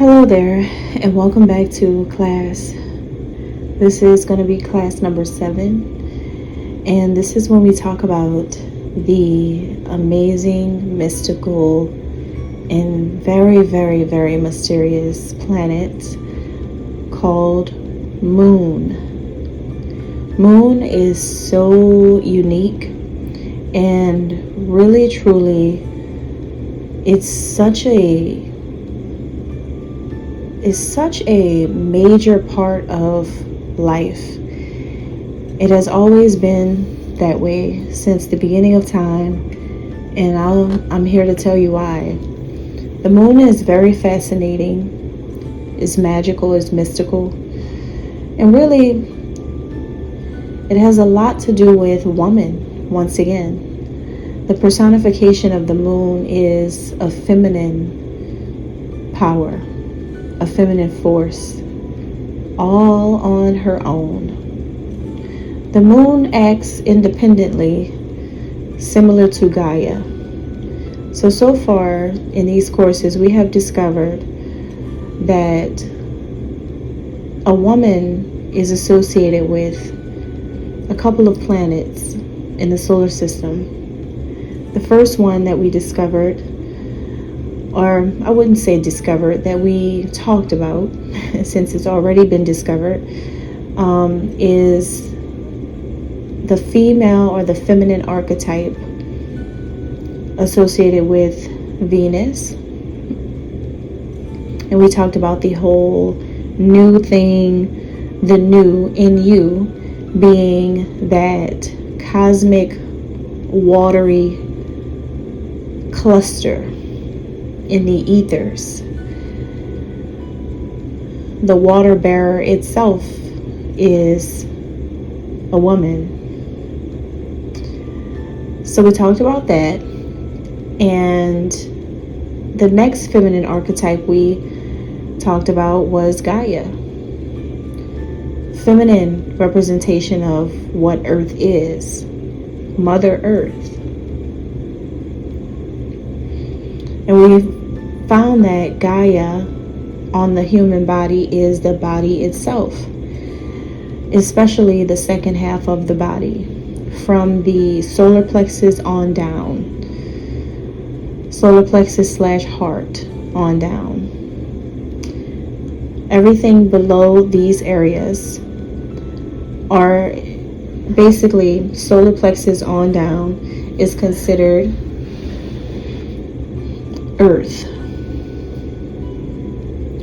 Hello there, and welcome back to class. This is going to be class number 7, and this is when we talk about the amazing, mystical, and very, very, very mysterious planet called Moon. Moon is so unique and really, truly, it's such a major part of life. It has always been that way since the beginning of time, and I'm here to tell you why. The moon is very fascinating, is magical, is mystical, and really it has a lot to do with woman. Once again, the personification of the moon is a feminine power, a feminine force, all on her own. The moon acts independently, similar to Gaia. So far in these courses, we have discovered that a woman is associated with a couple of planets in the solar system. The first one that we discovered, or I wouldn't say discovered, that we talked about, since it's already been discovered, is the female or the feminine archetype associated with Venus. And we talked about the whole new thing, the new in you, being that cosmic watery cluster in the ethers. The water bearer itself is a woman. So we talked about that. And the next feminine archetype we talked about was Gaia. Feminine representation of what Earth is. Mother Earth. And we found that Gaia on the human body is the body itself, especially the second half of the body, from the solar plexus on down, solar plexus / heart on down. Everything below these areas are basically solar plexus on down is considered Earth,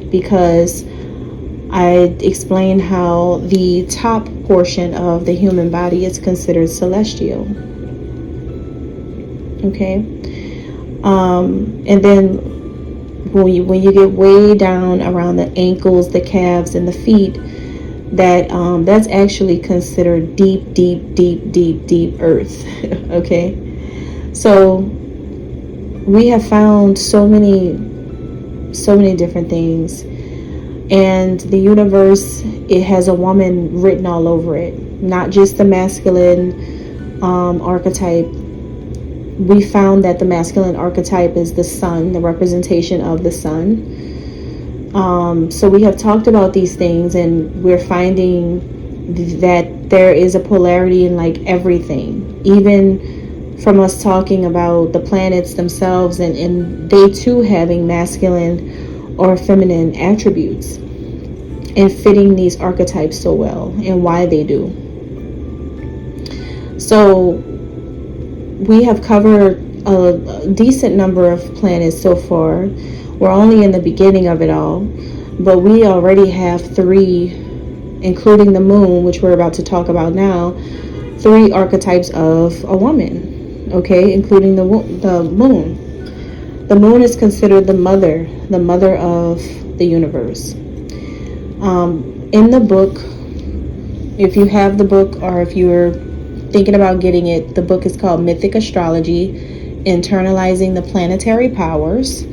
because I explained how the top portion of the human body is considered celestial. Okay, and then when you get way down around the ankles, the calves, and the feet, that's actually considered deep Earth. Okay, so we have found so many different things, and the universe, it has a woman written all over it, not just the masculine archetype. We found that the masculine archetype is the sun, the representation of the sun. So we have talked about these things, and we're finding that there is a polarity in like everything, even from us talking about the planets themselves, and they too having masculine or feminine attributes, and fitting these archetypes so well, and why they do. So we have covered a decent number of planets so far. We're only in the beginning of it all, but we already have 3, including the moon, which we're about to talk about now, 3 archetypes of a woman. Okay, including the moon. The moon is considered the mother of the universe. In the book, if you have the book, or if you're thinking about getting it, the book is called Mythic Astrology, Internalizing the Planetary Powers.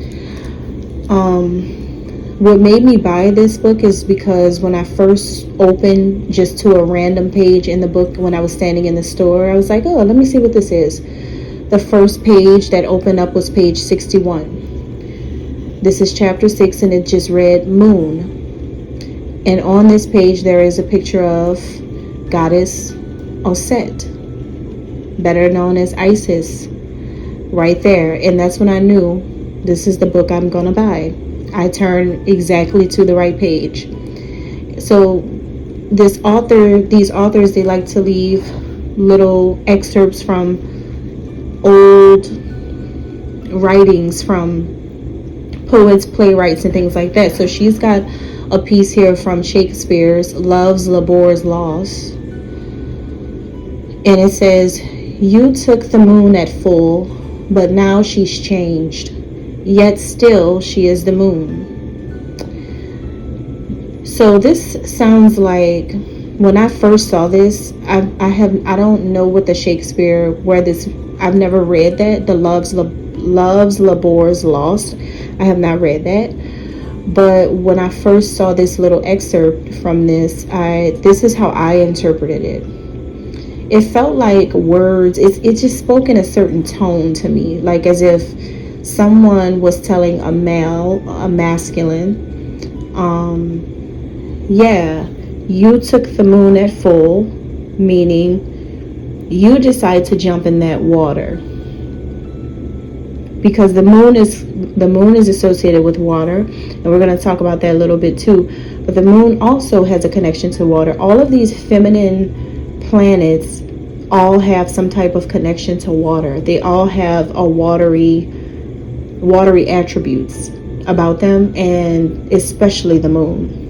What made me buy this book is because when I first opened just to a random page in the book, when I was standing in the store, I was like, oh, let me see what this is. The first page that opened up was page 61. This is chapter 6, and it just read moon. And on this page, there is a picture of goddess Osset, better known as Isis, right there. And that's when I knew this is the book I'm going to buy. I turned exactly to the right page. So these authors, they like to leave little excerpts from old writings from poets, playwrights, and things like that. So she's got a piece here from Shakespeare's 𝓂𝓁𝓆𝓀𝓀𝓾𝓆𝓾𝓀𝓚, and it says, "You took the moon at full, but now she's changed. Yet still she is the moon." So this sounds like, when I first saw this, I don't know what the Shakespeare, where this, I've never read that, the 𝓂𝓁𝓆𝓀𝓾𝓆𝓾𝓆𝓀. I have not read that. But when I first saw this little excerpt from this, this is how I interpreted it. It felt like words, it just spoke in a certain tone to me, like as if someone was telling a masculine, yeah, you took the moon at full, meaning you decide to jump in that water. Because the moon is associated with water, and we're going to talk about that a little bit too. But the moon also has a connection to water. All of these feminine planets all have some type of connection to water. They all have a watery attributes about them, and especially the moon.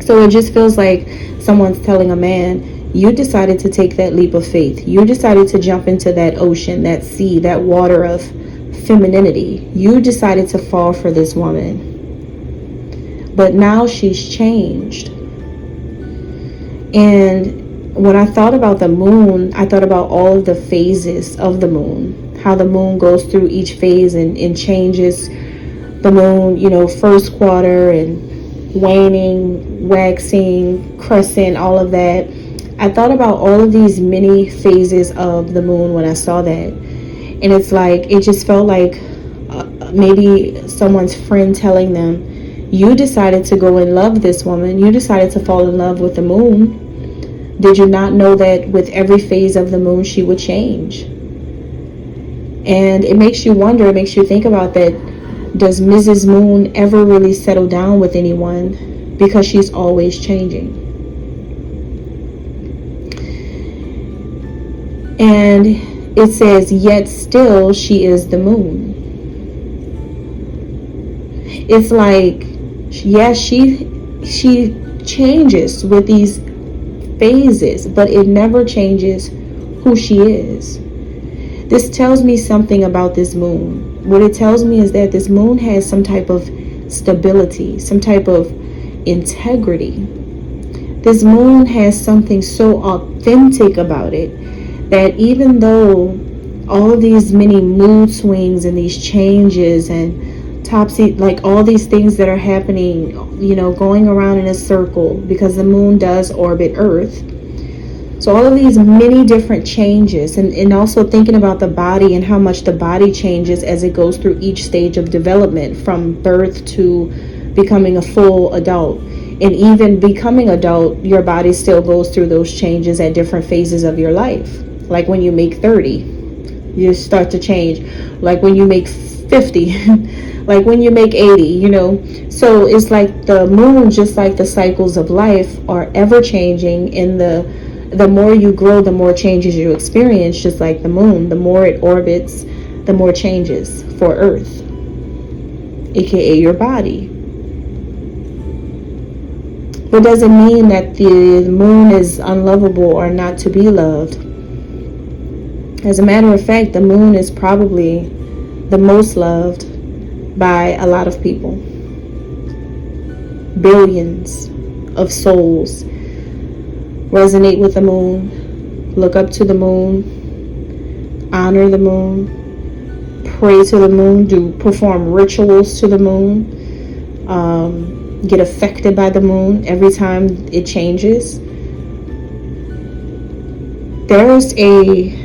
So it just feels like someone's telling a man, you decided to take that leap of faith. You decided to jump into that ocean, that sea, that water of femininity. You decided to fall for this woman. But now she's changed. And when I thought about the moon, I thought about all of the phases of the moon. How the moon goes through each phase and changes. The moon, first quarter and waning, waxing, crescent, all of that. I thought about all of these many phases of the moon when I saw that. And it's like, it just felt like maybe someone's friend telling them, you decided to go and love this woman. You decided to fall in love with the moon. Did you not know that with every phase of the moon, she would change? And it makes you wonder, it makes you think about that. Does Mrs. Moon ever really settle down with anyone? Because she's always changing. And it says, yet still she is the moon. It's like, yes, she changes with these phases, but it never changes who she is. This tells me something about this moon. What it tells me is that this moon has some type of stability, some type of integrity. This moon has something so authentic about it that even though all of these many mood swings and these changes and like all these things that are happening, going around in a circle, because the moon does orbit Earth. So all of these many different changes, and also thinking about the body and how much the body changes as it goes through each stage of development, from birth to becoming a full adult. And even becoming adult, your body still goes through those changes at different phases of your life. Like when you make 30, you start to change. Like when you make 50, like when you make 80, So it's like the moon, just like the cycles of life, are ever changing. In the more you grow, the more changes you experience, just like the moon. The more it orbits, the more changes for Earth, aka your body. But does it mean that the moon is unlovable or not to be loved? As a matter of fact, the moon is probably the most loved by a lot of people. Billions of souls resonate with the moon, look up to the moon, honor the moon, pray to the moon, perform rituals to the moon, get affected by the moon every time it changes. There's a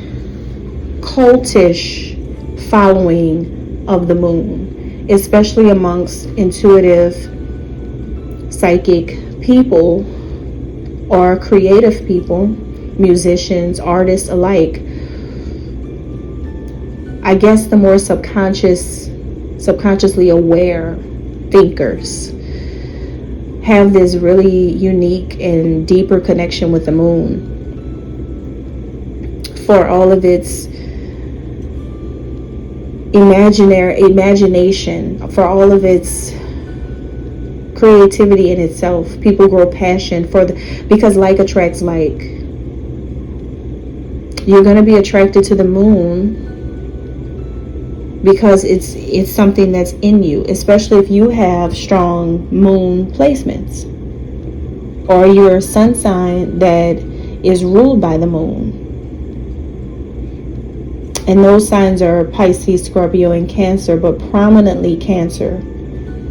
cultish following of the moon. especially amongst intuitive, psychic people or creative people, musicians, artists alike. I guess the more subconsciously aware thinkers have this really unique and deeper connection with the moon for all of its imagination, for all of its creativity in itself. People grow passion because like attracts like. You're going to be attracted to the moon because it's something that's in you, especially if you have strong moon placements or your sun sign that is ruled by the moon. And those signs are Pisces, Scorpio, and Cancer, but prominently Cancer.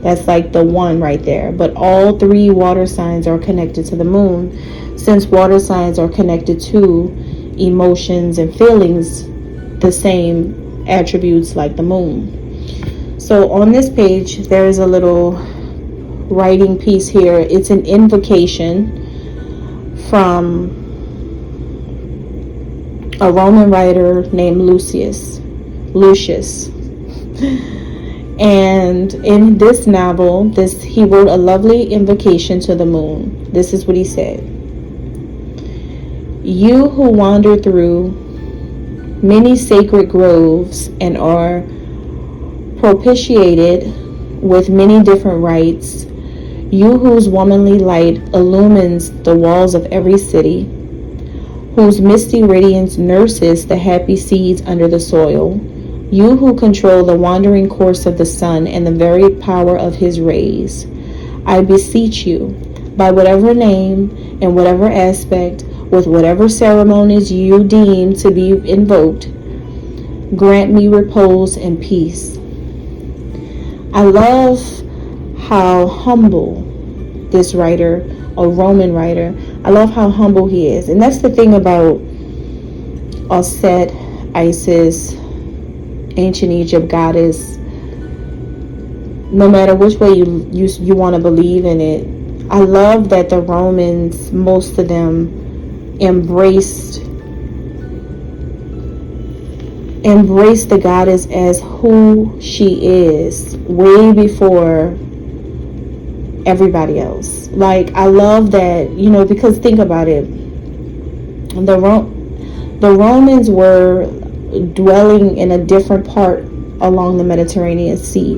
That's like the one right there. But all three water signs are connected to the moon, since water signs are connected to emotions and feelings, the same attributes like the moon. So on this page, there is a little writing piece here. It's an invocation from a Roman writer named Lucius. And in this novel, he wrote a lovely invocation to the moon. This is what he said. You who wander through many sacred groves and are propitiated with many different rites, you whose womanly light illumines the walls of every city, whose misty radiance nurses the happy seeds under the soil, you who control the wandering course of the sun and the very power of his rays, I beseech you, by whatever name and whatever aspect, with whatever ceremonies you deem to be invoked, grant me repose and peace. I love how humble this writer, a Roman writer, I love how humble he is. And that's the thing about Set, Isis, ancient Egypt goddess. No matter which way you want to believe in it, I love that the Romans, most of them, embraced the goddess as who she is way before everybody else. Like, I love that, because think about it, the Romans were dwelling in a different part along the Mediterranean Sea,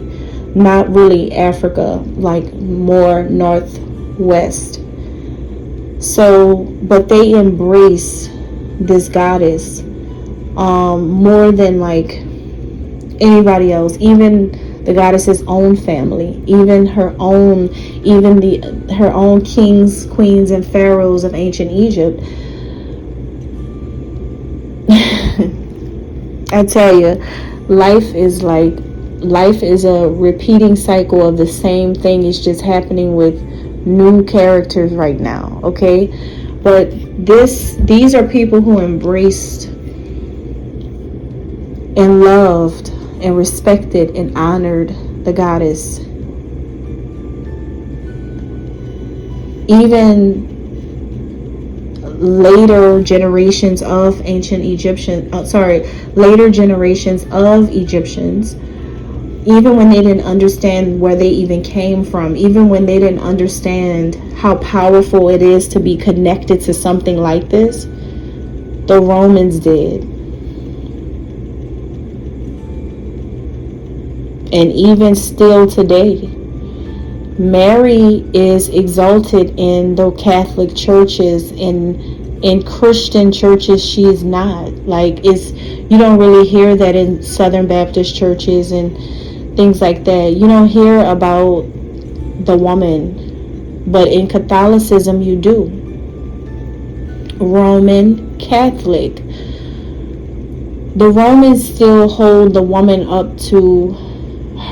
not really Africa, like more northwest. So, but they embrace this goddess more than like anybody else, even the goddess's own family, even her own kings, queens, and pharaohs of ancient Egypt. I tell you, life is a repeating cycle of the same thing. It's just happening with new characters right now, okay? But these are people who embraced and loved and respected and honored the goddess. Even later generations of Egyptians, even when they didn't understand where they even came from, even when they didn't understand how powerful it is to be connected to something like this, the Romans did. And even still today, Mary is exalted in the Catholic churches, in Christian churches she is not. Like, you don't really hear that in Southern Baptist churches and things like that. You don't hear about the woman, but in Catholicism you do. Roman Catholic. The Romans still hold the woman up to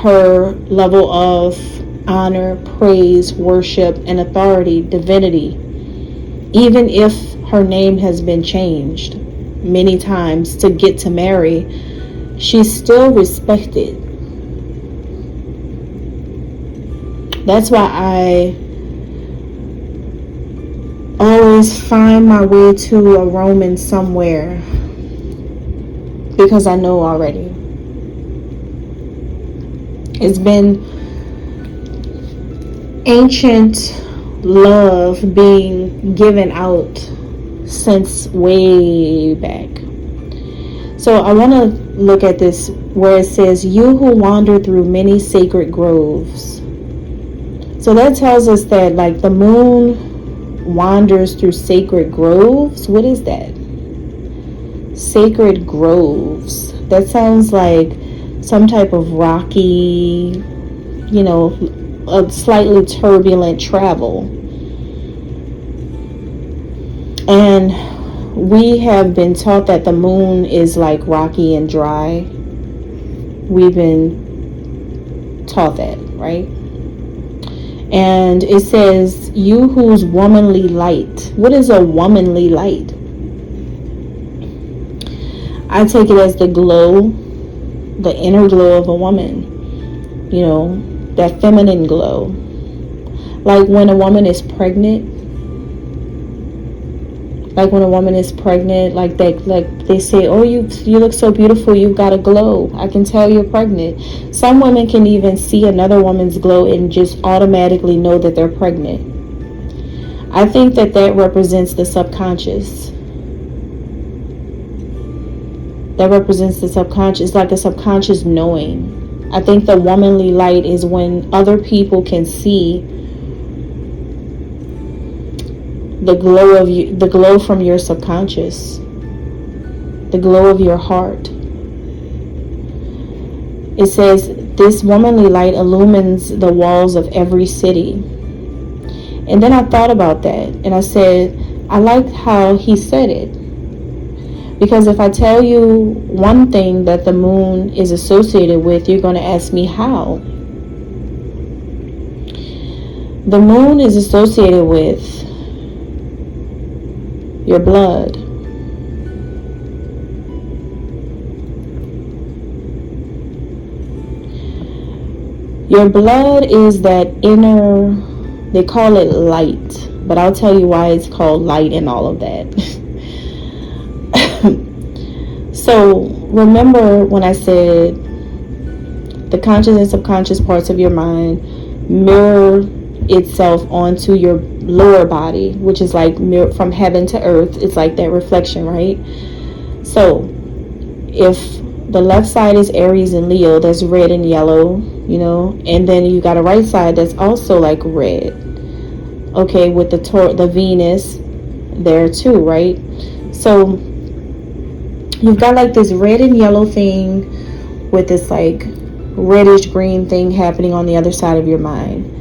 her level of honor, praise, worship, and authority, divinity, even if her name has been changed many times to get to Mary, she's still respected. That's why I always find my way to a Roman somewhere, because I know already. It's been ancient love being given out since way back. So I want to look at this where it says, you who wander through many sacred groves. So that tells us that like the moon wanders through sacred groves. What is that? Sacred groves. That sounds like some type of rocky, a slightly turbulent travel. And we have been taught that the moon is like rocky and dry. We've been taught that, right? And it says, you whose womanly light. What is a womanly light? I take it as the glow, the inner glow of a woman. That feminine glow. Like when a woman is pregnant. Like they say, oh, you look so beautiful, you've got a glow. I can tell you're pregnant. Some women can even see another woman's glow and just automatically know that they're pregnant. I think that represents the subconscious. That represents the subconscious, like a subconscious knowing. I think the womanly light is when other people can see the glow of you, the glow from your subconscious, the glow of your heart. It says, this womanly light illumines the walls of every city. And then I thought about that, and I said, I liked how he said it. Because if I tell you one thing that the moon is associated with, you're going to ask me how. The moon is associated with your blood. Your blood is that inner, they call it light, but I'll tell you why it's called light and all of that. So remember when I said the conscious and subconscious parts of your mind mirror itself onto your lower body, which is like mirror from heaven to earth. It's like that reflection, right? So if the left side is Aries and Leo, that's red and yellow, and then you got a right side that's also like red, okay, with the Venus there too, right? So you've got like this red and yellow thing with this like reddish green thing happening on the other side of your mind.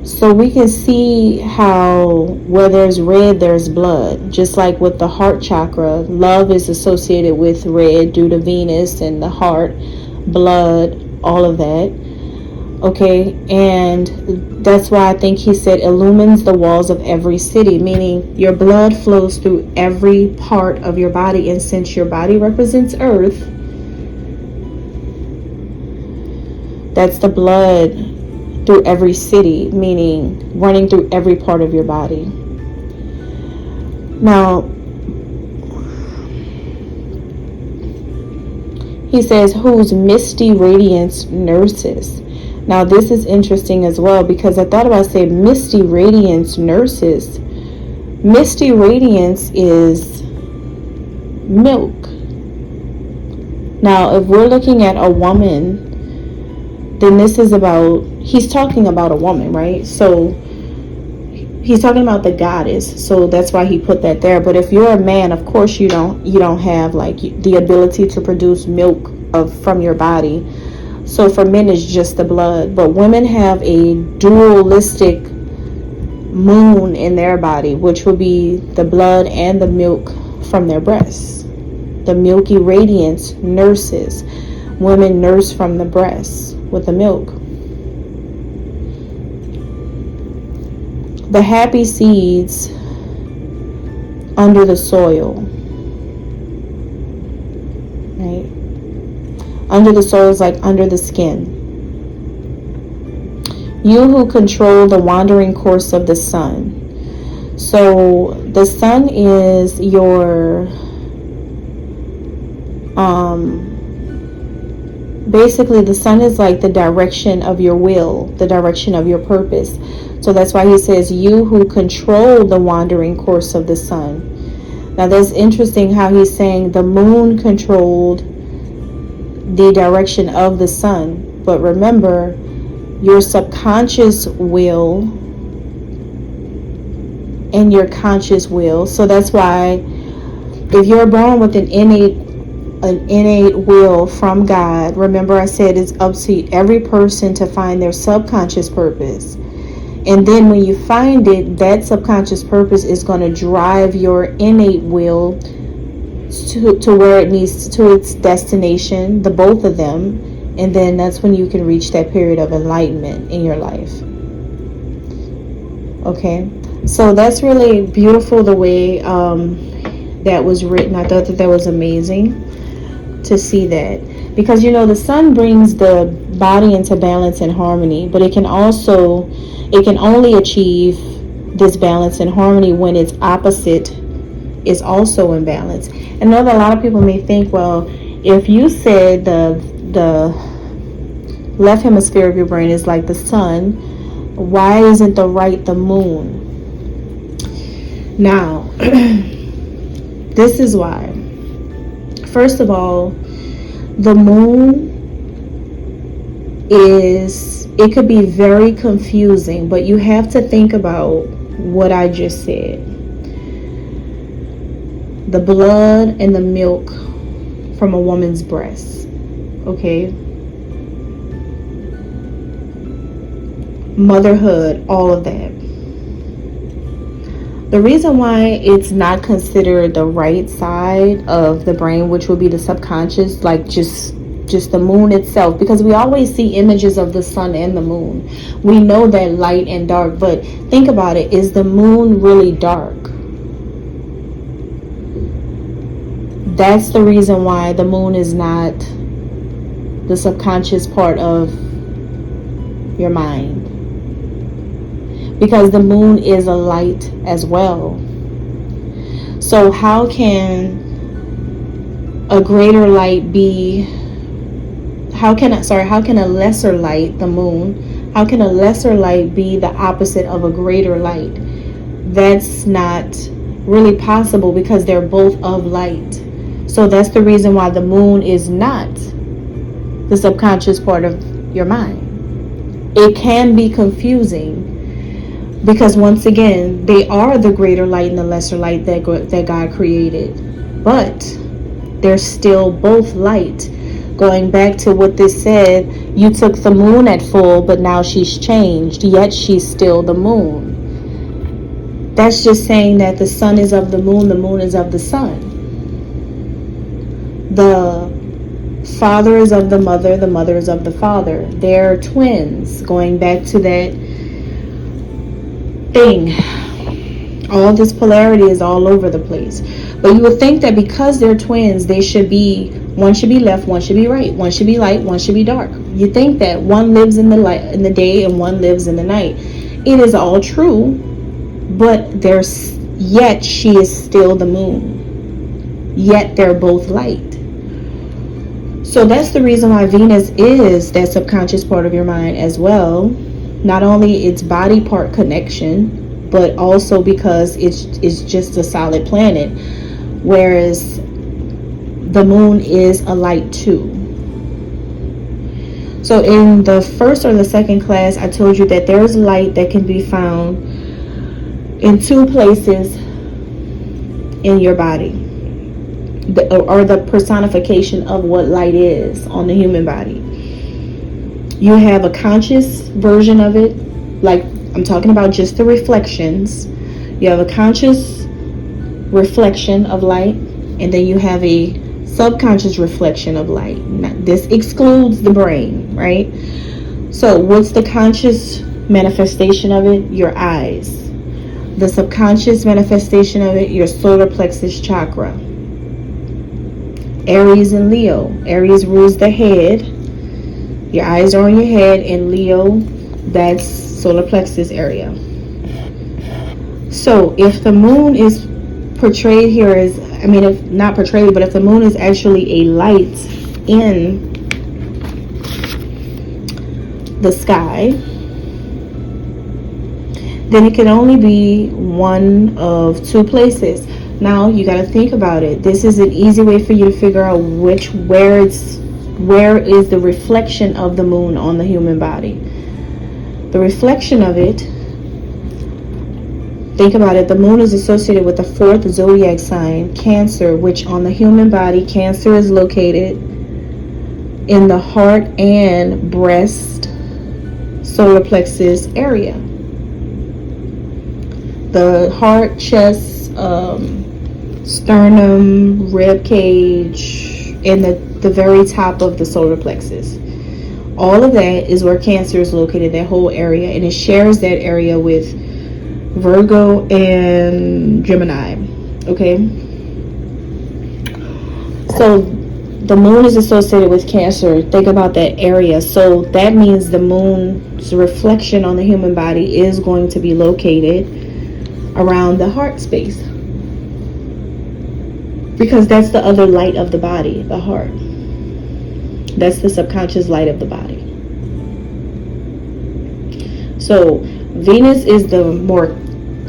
So we can see how where there's red, there's blood. Just like with the heart chakra, love is associated with red due to Venus and the heart, blood, all of that. Okay, and that's why I think he said illumines the walls of every city, meaning your blood flows through every part of your body. And since your body represents earth, that's the blood through every city, meaning running through every part of your body. Now, he says, whose misty radiance nurses. Now, this is interesting as well, because I thought about saying misty radiance nurses. Misty radiance is milk. Now, if we're looking at a woman, then this is about, he's talking about a woman, right? So he's talking about the goddess. So that's why he put that there. But if you're a man, of course you don't have like the ability to produce milk from your body. So for men, it's just the blood. But women have a dualistic moon in their body, which will be the blood and the milk from their breasts. The milky radiance nurses. Women nurse from the breasts with the milk. The happy seeds under the soil. Right? Under the soil is like under the skin. You who control the wandering course of the sun. So the sun is your basically the sun is like the direction of your will, the direction of your purpose. So that's why he says, you who control the wandering course of the sun. Now that's interesting how he's saying the moon controlled the direction of the sun. But remember, your subconscious will and your conscious will. So that's why if you're born with an innate will from God, remember I said it's up to every person to find their subconscious purpose. And then when you find it, that subconscious purpose is going to drive your innate will to where it needs to its destination, the both of them. And then that's when you can reach that period of enlightenment in your life. Okay, so that's really beautiful the way that was written. I thought that was amazing to see that, because you know the sun brings the body into balance and harmony, but it can only achieve this balance and harmony when its opposite is also in balance. I know that a lot of people may think, well, if you said the left hemisphere of your brain is like the sun, why isn't the right the moon? Now this is why. First of all, the moon it could be very confusing, but you have to think about what I just said. The blood and the milk from a woman's breast, okay? Motherhood, all of that. The reason why it's not considered the right side of the brain, which would be the subconscious, like just the moon itself, because we always see images of the sun and the moon. We know that light and dark, but think about it. Is the moon really dark? That's the reason why the moon is not the subconscious part of your mind. Because the moon is a light as well. So how can a greater light be, how can a lesser light, the moon, how can a lesser light be the opposite of a greater light? That's not really possible, because they're both of light. So that's the reason why the moon is not the subconscious part of your mind. It can be confusing, because once again, they are the greater light and the lesser light that God created. But they're still both light. Going back to what this said, you took the moon at full, but now she's changed, yet she's still the moon. That's just saying that the sun is of the moon is of the sun. The father is of the mother is of the father. They're twins. Going back to that thing, all this polarity is all over the place. But you would think that because they're twins, they should be, one should be left, one should be right, one should be light, one should be dark. You think that one lives in the light in the day and one lives in the night. It is all true, but yet she is still the moon, yet they're both light. So that's the reason why Venus is that subconscious part of your mind as well. Not only its body part connection, but also because it's just a solid planet, whereas the moon is a light too. So in the first or the second class, I told you that there's light that can be found in two places in your body, or the personification of what light is on the human body. You have a conscious version of it, like I'm talking about just the reflections. You have a conscious reflection of light, and then you have a subconscious reflection of light. Now, this excludes the brain, right? So what's the conscious manifestation of it? Your eyes. The subconscious manifestation of it, your solar plexus chakra. Aries and Leo. Aries rules the head. Your eyes are on your head, and Leo That's solar plexus area. So if the moon is portrayed here as, if not portrayed, but if the moon is actually a light in the sky, then it can only be one of two places. Now you got to think about it. This is an easy way for you to figure out where is the reflection of the moon on the human body. The reflection of it, think about it, the moon is associated with the fourth zodiac sign, Cancer, which on the human body, Cancer is located in the heart and breast solar plexus area. The heart, chest, sternum, rib cage, and the very top of the solar plexus. All of that is where Cancer is located, that whole area, and it shares that area with Virgo and Gemini. Okay, so the moon is associated with Cancer. Think about that area. So that means the moon's reflection on the human body is going to be located around the heart space, because that's the other light of the body, the heart. That's the subconscious light of the body. So Venus is the more,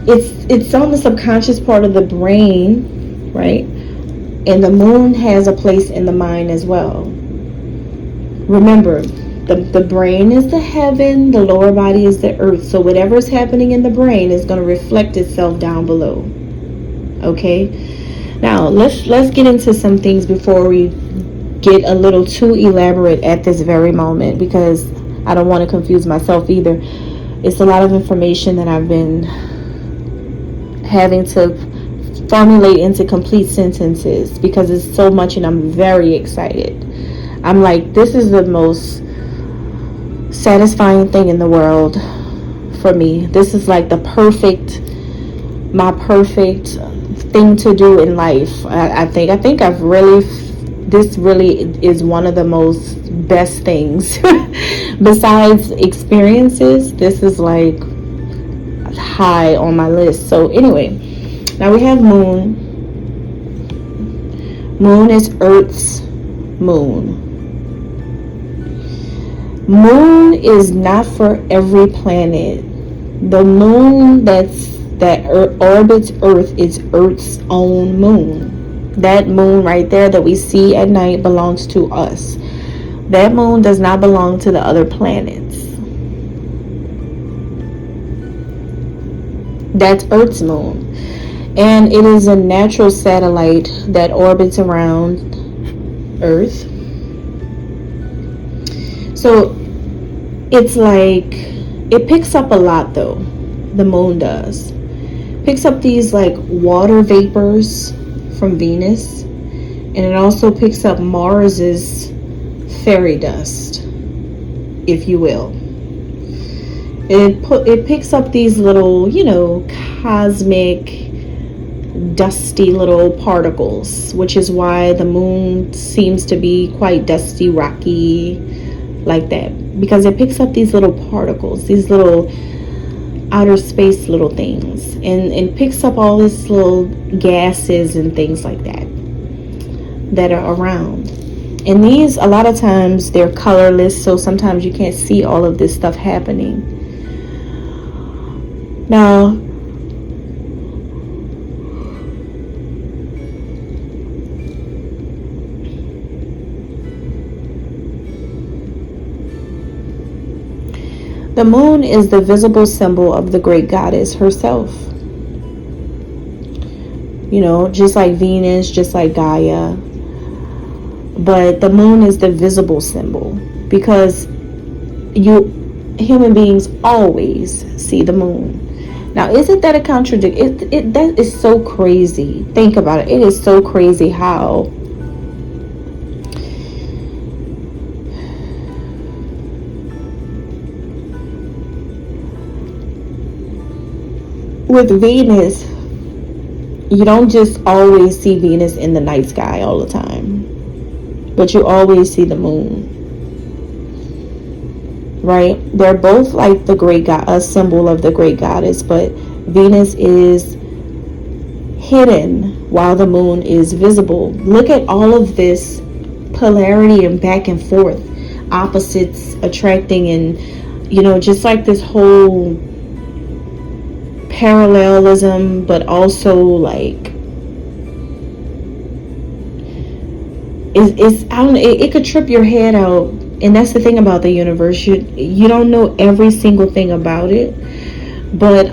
it's on the subconscious part of the brain, right? And the moon has a place in the mind as well. Remember, the brain is the heaven, the lower body is the earth. So whatever is happening in the brain is going to reflect itself down below. Okay? Now, let's get into some things before we get a little too elaborate at this very moment, because I don't want to confuse myself either. It's a lot of information that I've been having to formulate into complete sentences because it's so much, and I'm very excited. I'm like, this is the most satisfying thing in the world for me. This is like my perfect thing to do in life. I think I've really, this really is one of the most best things besides experiences. This is like high on my list. So anyway, now we have moon. Moon is Earth's moon. Moon is not for every planet. The moon that orbits Earth is Earth's own moon. That moon right there that we see at night belongs to us. That moon does not belong to the other planets. That's Earth's moon. And it is a natural satellite that orbits around Earth. So it's like, it picks up a lot though. The moon does. Picks up these like water vapors from Venus. And it also picks up Mars's fairy dust, if you will. It picks up these little, cosmic dusty little particles, which is why the moon seems to be quite dusty, rocky, like that, because it picks up these little particles, these little outer space little things, and picks up all these little gases and things like that are around. And these, a lot of times they're colorless, so sometimes you can't see all of this stuff happening. Now, the moon is the visible symbol of the great goddess herself. Just like Venus, just like Gaia. But the moon is the visible symbol because human beings always see the moon. Now, isn't that a contradiction? That is so crazy. Think about it. It is so crazy how with Venus, you don't just always see Venus in the night sky all the time, but you always see the moon, right? They're both like the great god, a symbol of the great goddess, but Venus is hidden while the moon is visible. Look at all of this polarity and back and forth, opposites attracting, and just like this whole parallelism, but also like it could trip your head out. And that's the thing about the universe, you don't know every single thing about it, but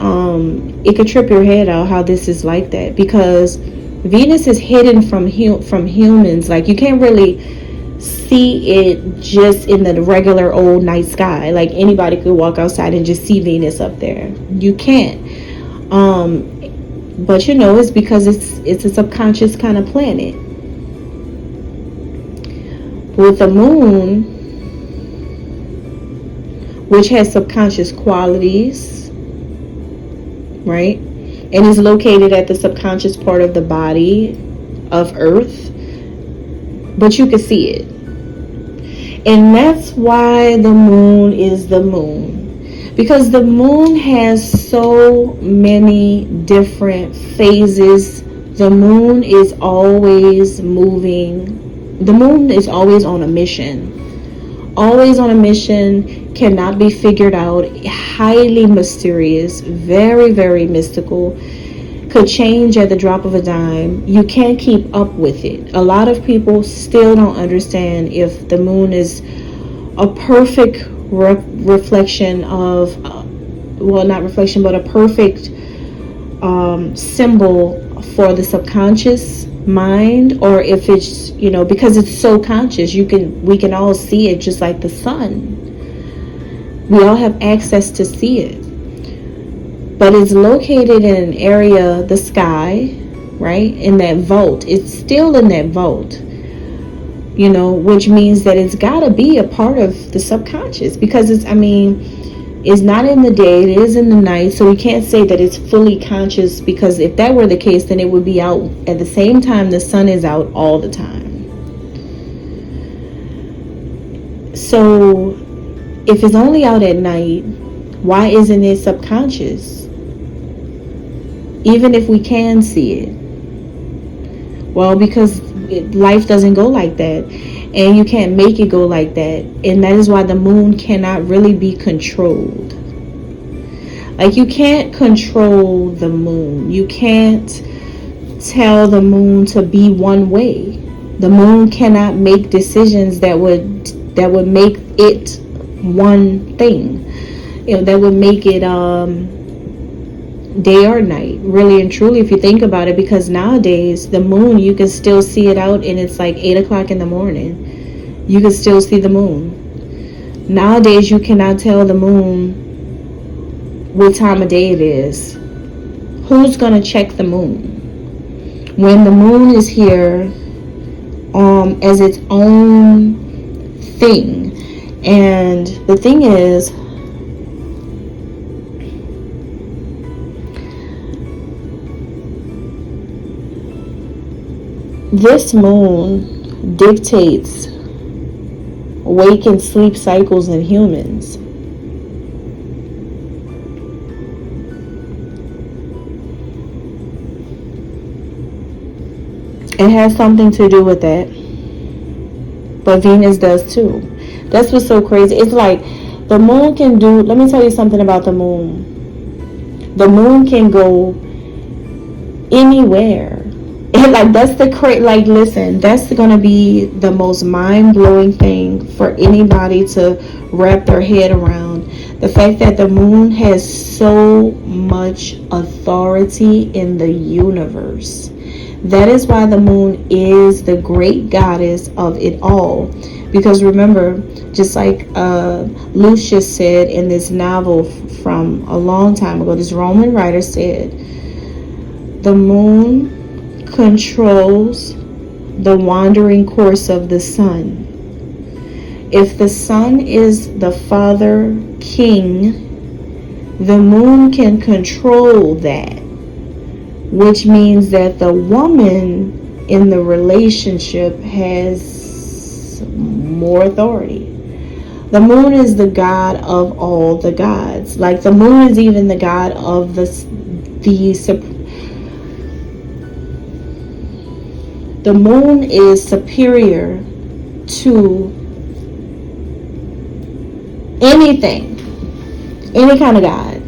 it could trip your head out how this is like that, because Venus is hidden from humans. Like, you can't really see it just in the regular old night sky. Like, anybody could walk outside and just see Venus up there. You can't. But it's because it's a subconscious kind of planet. With the moon, which has subconscious qualities, right? And is located at the subconscious part of the body of Earth, but you can see it. And that's why the moon is the moon, because the moon has so many different phases. The moon is always moving. The moon is always on a mission. Always on a mission, cannot be figured out, highly mysterious, very, very mystical, could change at the drop of a dime. You can't keep up with it. A lot of people still don't understand if the moon is a perfect reflection of, well, not reflection, but a perfect symbol for the subconscious mind, or if it's, because it's so conscious, we can all see it just like the sun. We all have access to see it, but it's located in an area, the sky, right, in that vault. It's still in that vault, which means that it's got to be a part of the subconscious, because it's not in the day, it is in the night. So we can't say that it's fully conscious, because if that were the case, then it would be out at the same time the sun is out all the time. So if it's only out at night, why isn't it subconscious? Even if we can see it. Well, because life doesn't go like that. And you can't make it go like that. And that is why the moon cannot really be controlled. Like, you can't control the moon. You can't tell the moon to be one way. The moon cannot make decisions that would make it one thing, that would make it day or night, really and truly, if you think about it. Because nowadays the moon, you can still see it out, and it's like 8 o'clock in the morning. You can still see the moon. Nowadays you cannot tell the moon what time of day it is. Who's gonna check the moon when the moon is here as its own thing? And the thing is, this moon dictates wake and sleep cycles in humans. It has something to do with that, but Venus does too. That's what's so crazy. It's like the moon can do, let me tell you something about the moon. The moon can go anywhere. And like, that's the listen, that's going to be the most mind-blowing thing for anybody to wrap their head around. The fact that the moon has so much authority in the universe. That is why the moon is the great goddess of it all. Because remember, just like Lucius said in this novel from a long time ago, this Roman writer said, the moon controls the wandering course of the sun. If the sun is the father king, the moon can control that, which means that the woman in the relationship has more authority. The moon is the god of all the gods. Like the moon is even the god of the moon is superior to anything, any kind of god.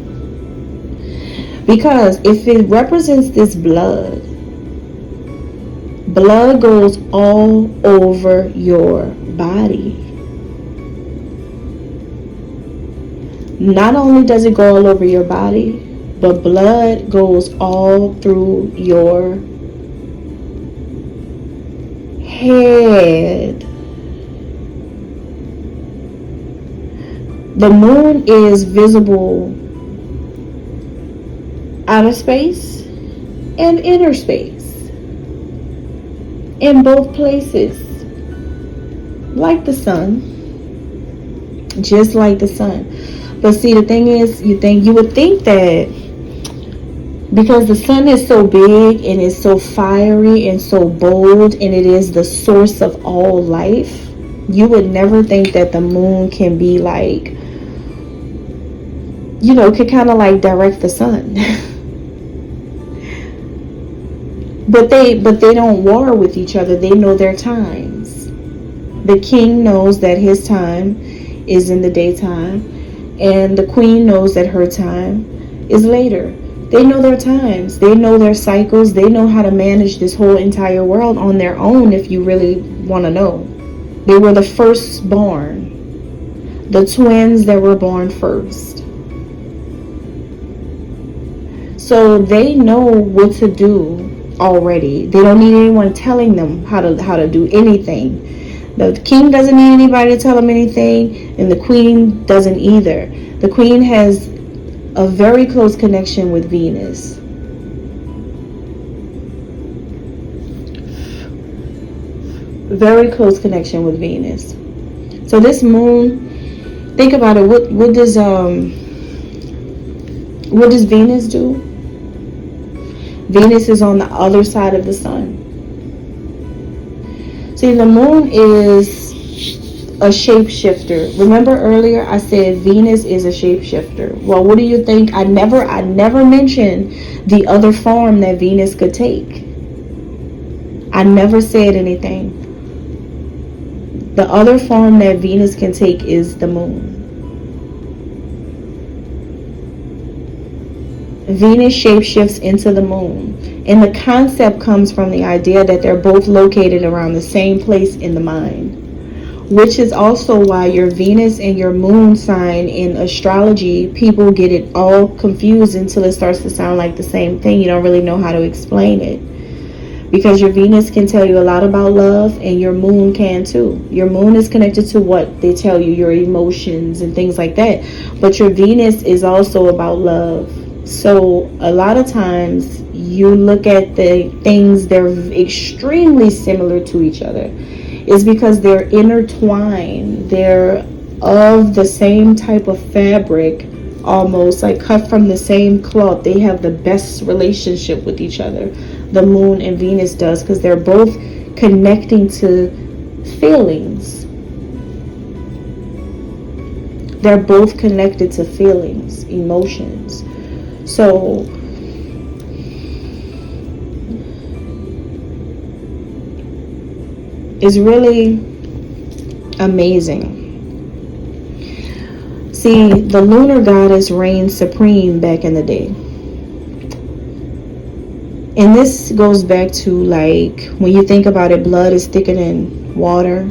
Because if it represents this blood goes all over your body. Not only does it go all over your body, but blood goes all through your head. The moon is visible outer space and inner space, in both places, like the sun, just like the sun. But see, the thing is, you would think that because the sun is so big and is so fiery and so bold, and it is the source of all life, you would never think that the moon can be like, could kind of like direct the sun. But they don't war with each other. They know their times. The king knows that his time is in the daytime, and the queen knows that her time is later. They know their times. They know their cycles. They know how to manage this whole entire world on their own, if you really want to know. They were the firstborn, the twins that were born first. So they know what to do already. They don't need anyone telling them how to do anything. The king doesn't need anybody to tell him anything, and the queen doesn't either. The queen has a very close connection with Venus. Very close connection with Venus. So this moon, think about it. What does Venus do? Venus is on the other side of the sun. See, the moon is a shapeshifter. Remember earlier I said Venus is a shapeshifter. Well, what do you think? I never mentioned the other form that Venus could take. I never said anything. The other form that Venus can take is the moon. Venus shapeshifts into the moon. And the concept comes from the idea that they're both located around the same place in the mind. Which is also why your Venus and your moon sign in astrology, people get it all confused until it starts to sound like the same thing. You don't really know how to explain it. Because your Venus can tell you a lot about love, and your moon can too. Your moon is connected to what they tell you, your emotions and things like that. But your Venus is also about love. So a lot of times you look at the things, they're extremely similar to each other. It's because they're intertwined. They're of the same type of fabric, almost like cut from the same cloth. They have the best relationship with each other. The moon and Venus does, because they're both connecting to feelings. They're both connected to feelings, emotions. So it's really amazing. See, the lunar goddess reigned supreme back in the day. And this goes back to, like, when you think about it, blood is thicker than water.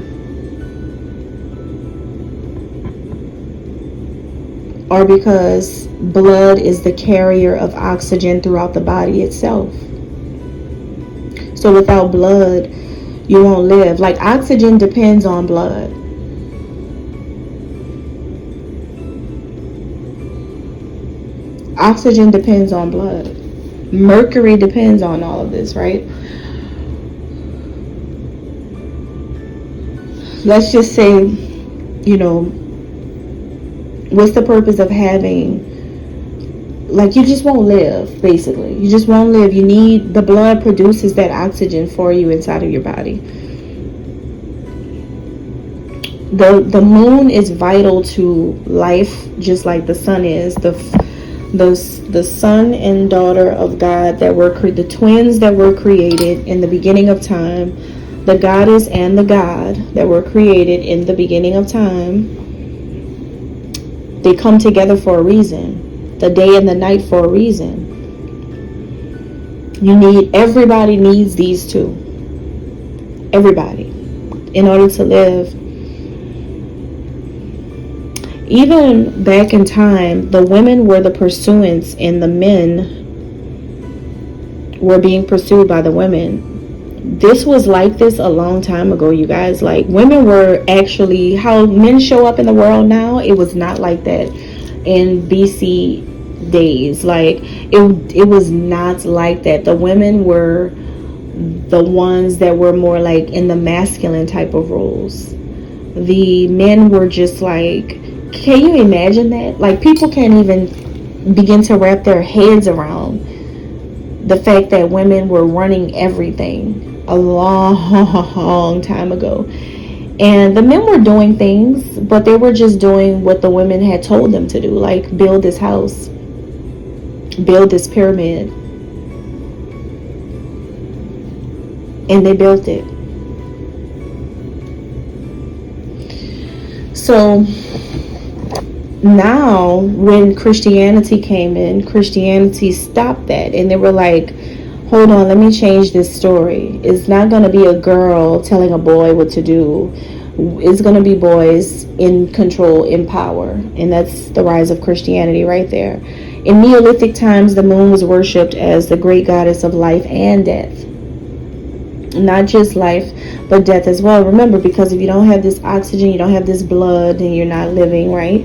Or because blood is the carrier of oxygen throughout the body itself. So without blood, you won't live. Like, oxygen depends on blood. Oxygen depends on blood. Mercury depends on all of this, right? Let's just say, what's the purpose of having, like, you just won't live, basically. You just won't live. You need, the blood produces that oxygen for you inside of your body. The moon is vital to life, just like the sun is. The son and daughter of God that were the twins that were created in the beginning of time, the goddess and the god that were created in the beginning of time, they come together for a reason. The day and the night for a reason. Everybody needs these two. Everybody, in order to live. Even back in time, the women were the pursuants and the men were being pursued by the women. This was like this a long time ago, you guys. Like, women were actually, how men show up in the world now, it was not like that in BC days. Like, it was not like that. The women were the ones that were more like in the masculine type of roles. The men were just like, can you imagine that? Like, people can't even begin to wrap their heads around the fact that women were running everything a long time ago. And the men were doing things, but they were just doing what the women had told them to do, like build this house, build this pyramid. And they built it. So now when Christianity came in, Christianity stopped that, and they were like, hold on, let me change this story. It's not going to be a girl telling a boy what to do. It's going to be boys in control, in power. And that's the rise of Christianity right there. In Neolithic times, the moon was worshipped as the great goddess of life and death. Not just life, but death as well. Remember, because if you don't have this oxygen, you don't have this blood, then you're not living, right?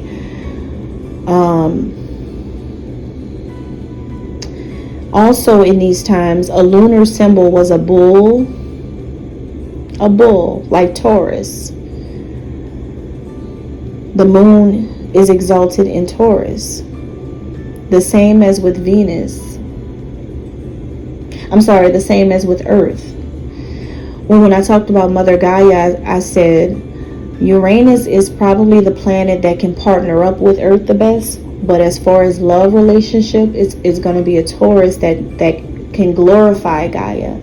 Also in these times, a lunar symbol was a bull, like Taurus. The moon is exalted in Taurus. The same as with Venus. The same as with Earth. When I talked about Mother Gaia, I said Uranus is probably the planet that can partner up with Earth the best. But as far as love relationship, it's going to be a Taurus that can glorify Gaia.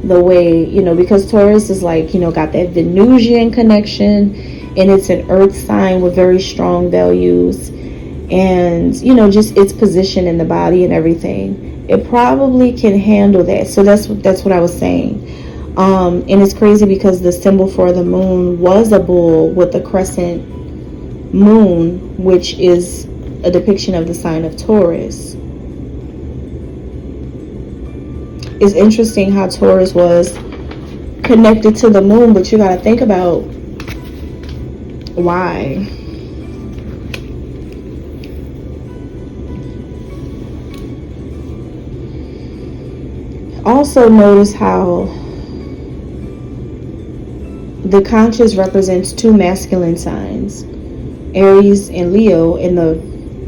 The way, because Taurus is like, got that Venusian connection, and it's an Earth sign with very strong values. And, just its position in the body and everything. It probably can handle that. So that's what I was saying. And it's crazy because the symbol for the moon was a bull with a crescent moon, which is a depiction of the sign of Taurus. It's interesting how Taurus was connected to the moon, but you got to think about why. Also notice how the conscious represents two masculine signs, Aries and Leo, and the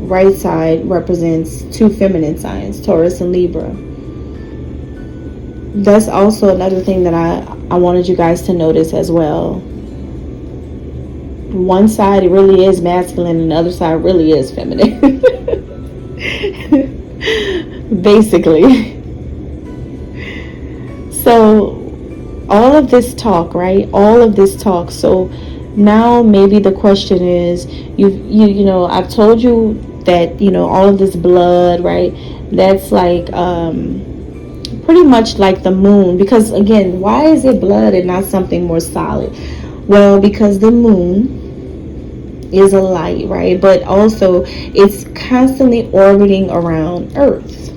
right side represents two feminine signs, Taurus and Libra. That's also another thing that I wanted you guys to notice as well. One side, it really is masculine, and the other side really is feminine. Basically. So all of this talk, right? All of this talk. So now maybe the question is, I've told you that, all of this blood, right? That's like pretty much like the moon. Because again, why is it blood and not something more solid? Well, because the moon is a light, right? But also it's constantly orbiting around Earth.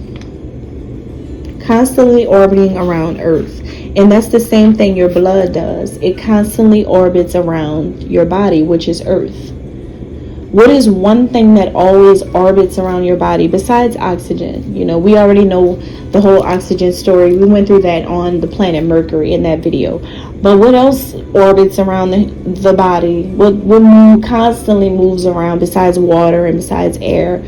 Constantly orbiting around Earth. And that's the same thing your blood does. It constantly orbits around your body, which is Earth. What is one thing that always orbits around your body besides oxygen? We already know the whole oxygen story. We went through that on the planet Mercury in that video. But what else orbits around the body? What constantly moves around besides water and besides air?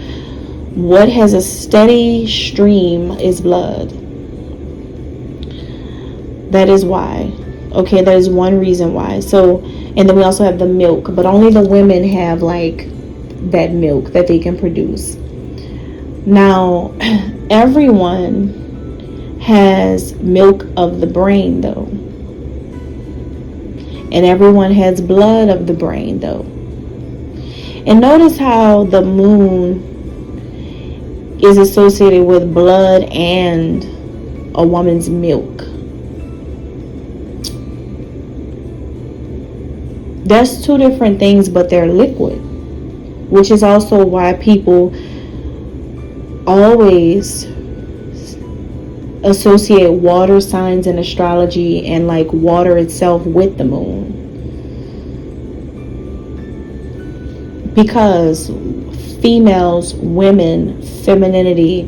What has a steady stream is blood. That is why. Okay, that is one reason why. So And then we also have the milk, but only the women have like that milk that they can produce. Now, everyone has milk of the brain though. And everyone has blood of the brain though. And notice how the moon is associated with blood and a woman's milk. That's two different things, but they're liquid, which is also why people always associate water signs in astrology and like water itself with the moon. Because females, women, femininity,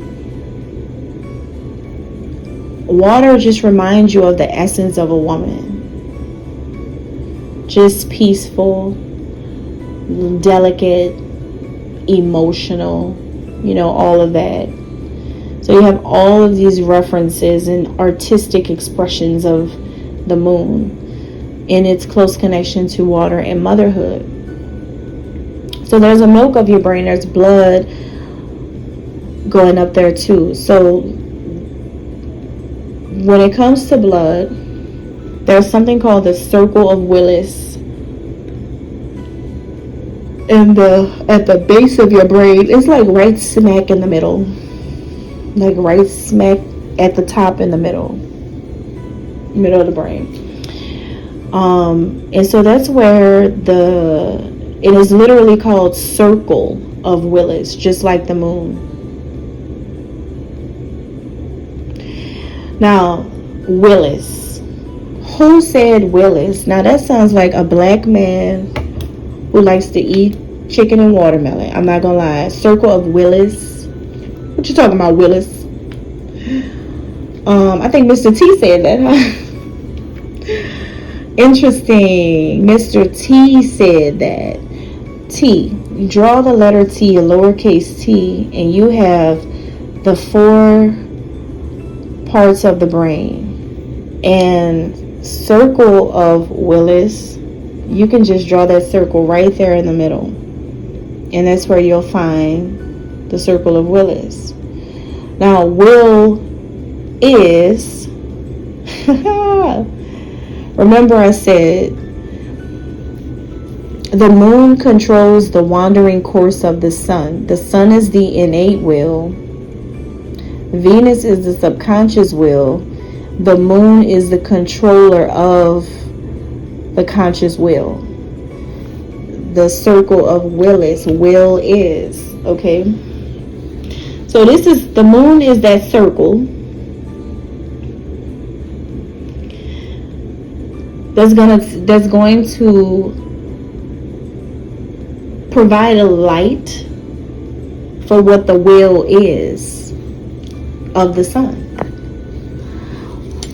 water just reminds you of the essence of a woman. Just peaceful, delicate, emotional, all of that. So you have all of these references and artistic expressions of the moon in its close connection to water and motherhood. So there's a milk of your brain, there's blood going up there too. So when it comes to blood, there's something called the circle of Willis. And at the base of your brain, it's like right smack in the middle. Like right smack at the top in the middle of the brain. And so that's where it is literally called circle of Willis, just like the moon. Now, Willis. Who said Willis? Now that sounds like a black man who likes to eat chicken and watermelon. I'm not gonna lie. Circle of Willis. What you talking about, Willis? I think Mr. T said that, huh? Interesting. Mr. T said that. T. You draw the letter T, a lowercase t, and you have the 4 parts of the brain. And circle of Willis, you can just draw that circle right there in the middle. And that's where you'll find the circle of Willis. Now, Will is, remember I said, the moon controls the wandering course of the sun. The sun is the innate will. Venus is the subconscious will. The moon is the controller of the conscious will. The circle of Willis, will is, okay? So the moon is that circle that's going to provide a light for what the will is of the sun.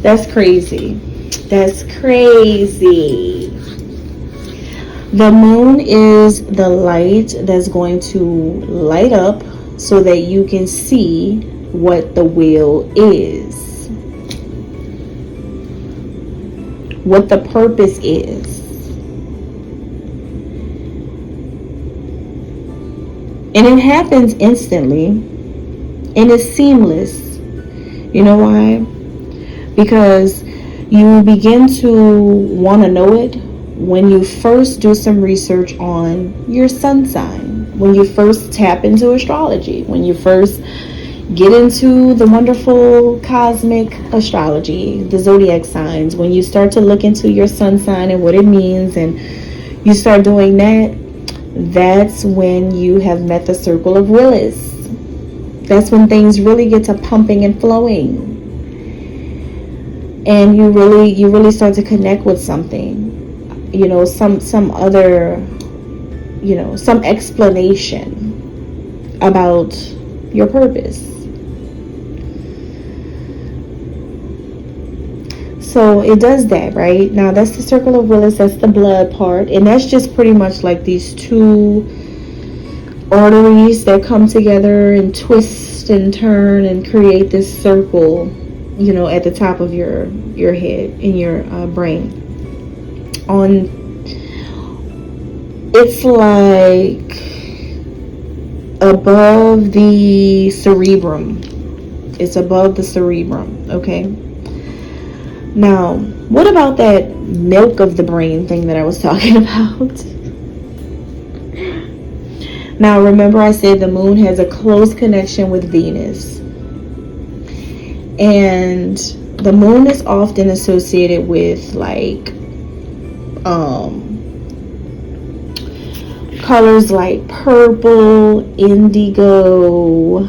That's crazy. That's crazy. The moon is the light that's going to light up so that you can see what the will is, what the purpose is. And it happens instantly, and it's seamless. You know why? Because you begin to want to know it when you first do some research on your sun sign, when you first tap into astrology, when you first get into the wonderful cosmic astrology, the zodiac signs, when you start to look into your sun sign and what it means, and you start doing that, that's when you have met the circle of Willis. That's when things really get to pumping and flowing. And you really start to connect with something, some other, some explanation about your purpose. So it does that, right? Now that's the circle of Willis, that's the blood part, and that's just pretty much like these 2 arteries that come together and twist and turn and create this circle, at the top of your head, in your brain. On It's like above the cerebrum. It's above the cerebrum, okay? Now, what about that milk of the brain thing that I was talking about? Now, remember I said the moon has a close connection with Venus. And the moon is often associated with like colors like purple, indigo,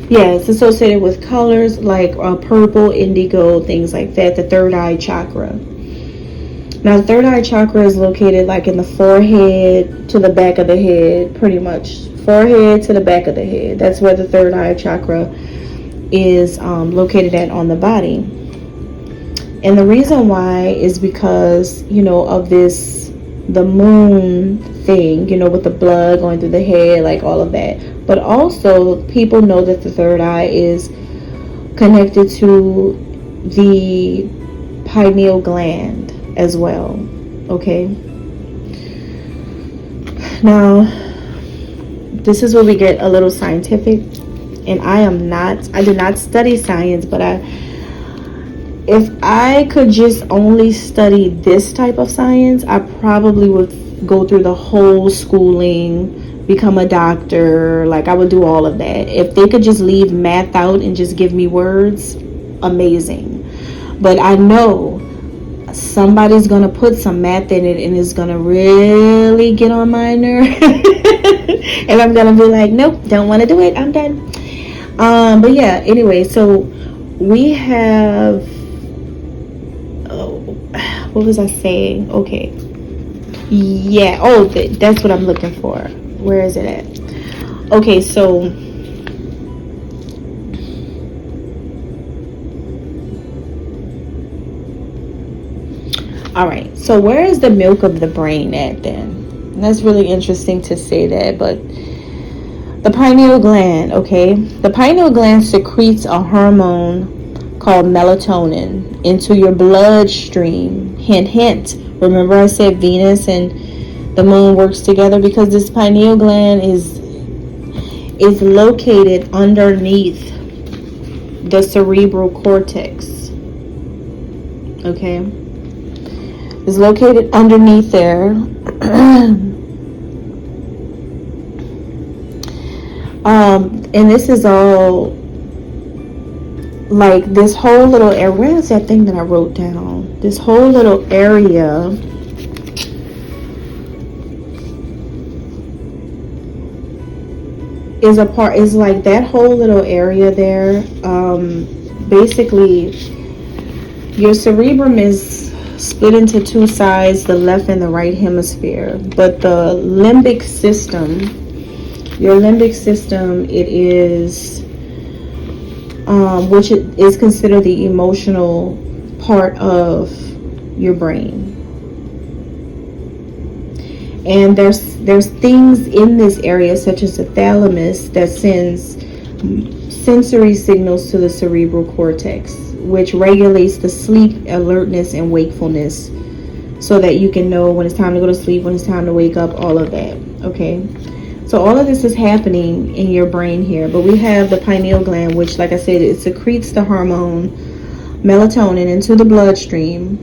yeah, it's associated with colors like purple, indigo, things like that. The third eye chakra. Now, the third eye chakra is located like in the forehead to the back of the head, pretty much. Forehead to the back of the head. That's where the third eye chakra is located at on the body. And the reason why is because, you know, of this, the moon thing, you know, with the blood going through the head, like all of that. But also, people know that the third eye is connected to the pineal gland as well. Okay. Now, this is where we get a little scientific. And I do not study science, but if I could just only study this type of science, I probably would go through the whole schooling, become a doctor, like I would do all of that. If they could just leave math out and just give me words, amazing. But I know somebody's gonna put some math in it and it's gonna really get on my nerve. And I'm gonna be like, nope, don't want to do it, I'm done. But yeah, anyway, so we have, what was I saying? Okay, yeah, that's what I'm looking for. Where is it at? Okay, so all right, so where is the milk of the brain at then? And that's really interesting to say that, but the pineal gland, okay? The pineal gland secretes a hormone called melatonin into your bloodstream. Hint, hint. Remember I said Venus and the moon works together, because this pineal gland is located underneath the cerebral cortex. Okay? It's located underneath there. And this is all like this whole little area. Where is that thing that I wrote down? This whole little area is like that whole little area there. Basically, your cerebrum is split into two sides, the left and the right hemisphere. But the limbic system, your limbic system, it is, which is considered the emotional part of your brain. And there's things in this area, such as the thalamus, that sends sensory signals to the cerebral cortex, which regulates the sleep, alertness, and wakefulness, so that you can know when it's time to go to sleep, when it's time to wake up, all of that. Okay, so all of this is happening in your brain here. But we have the pineal gland, which, like I said, it secretes the hormone melatonin into the bloodstream,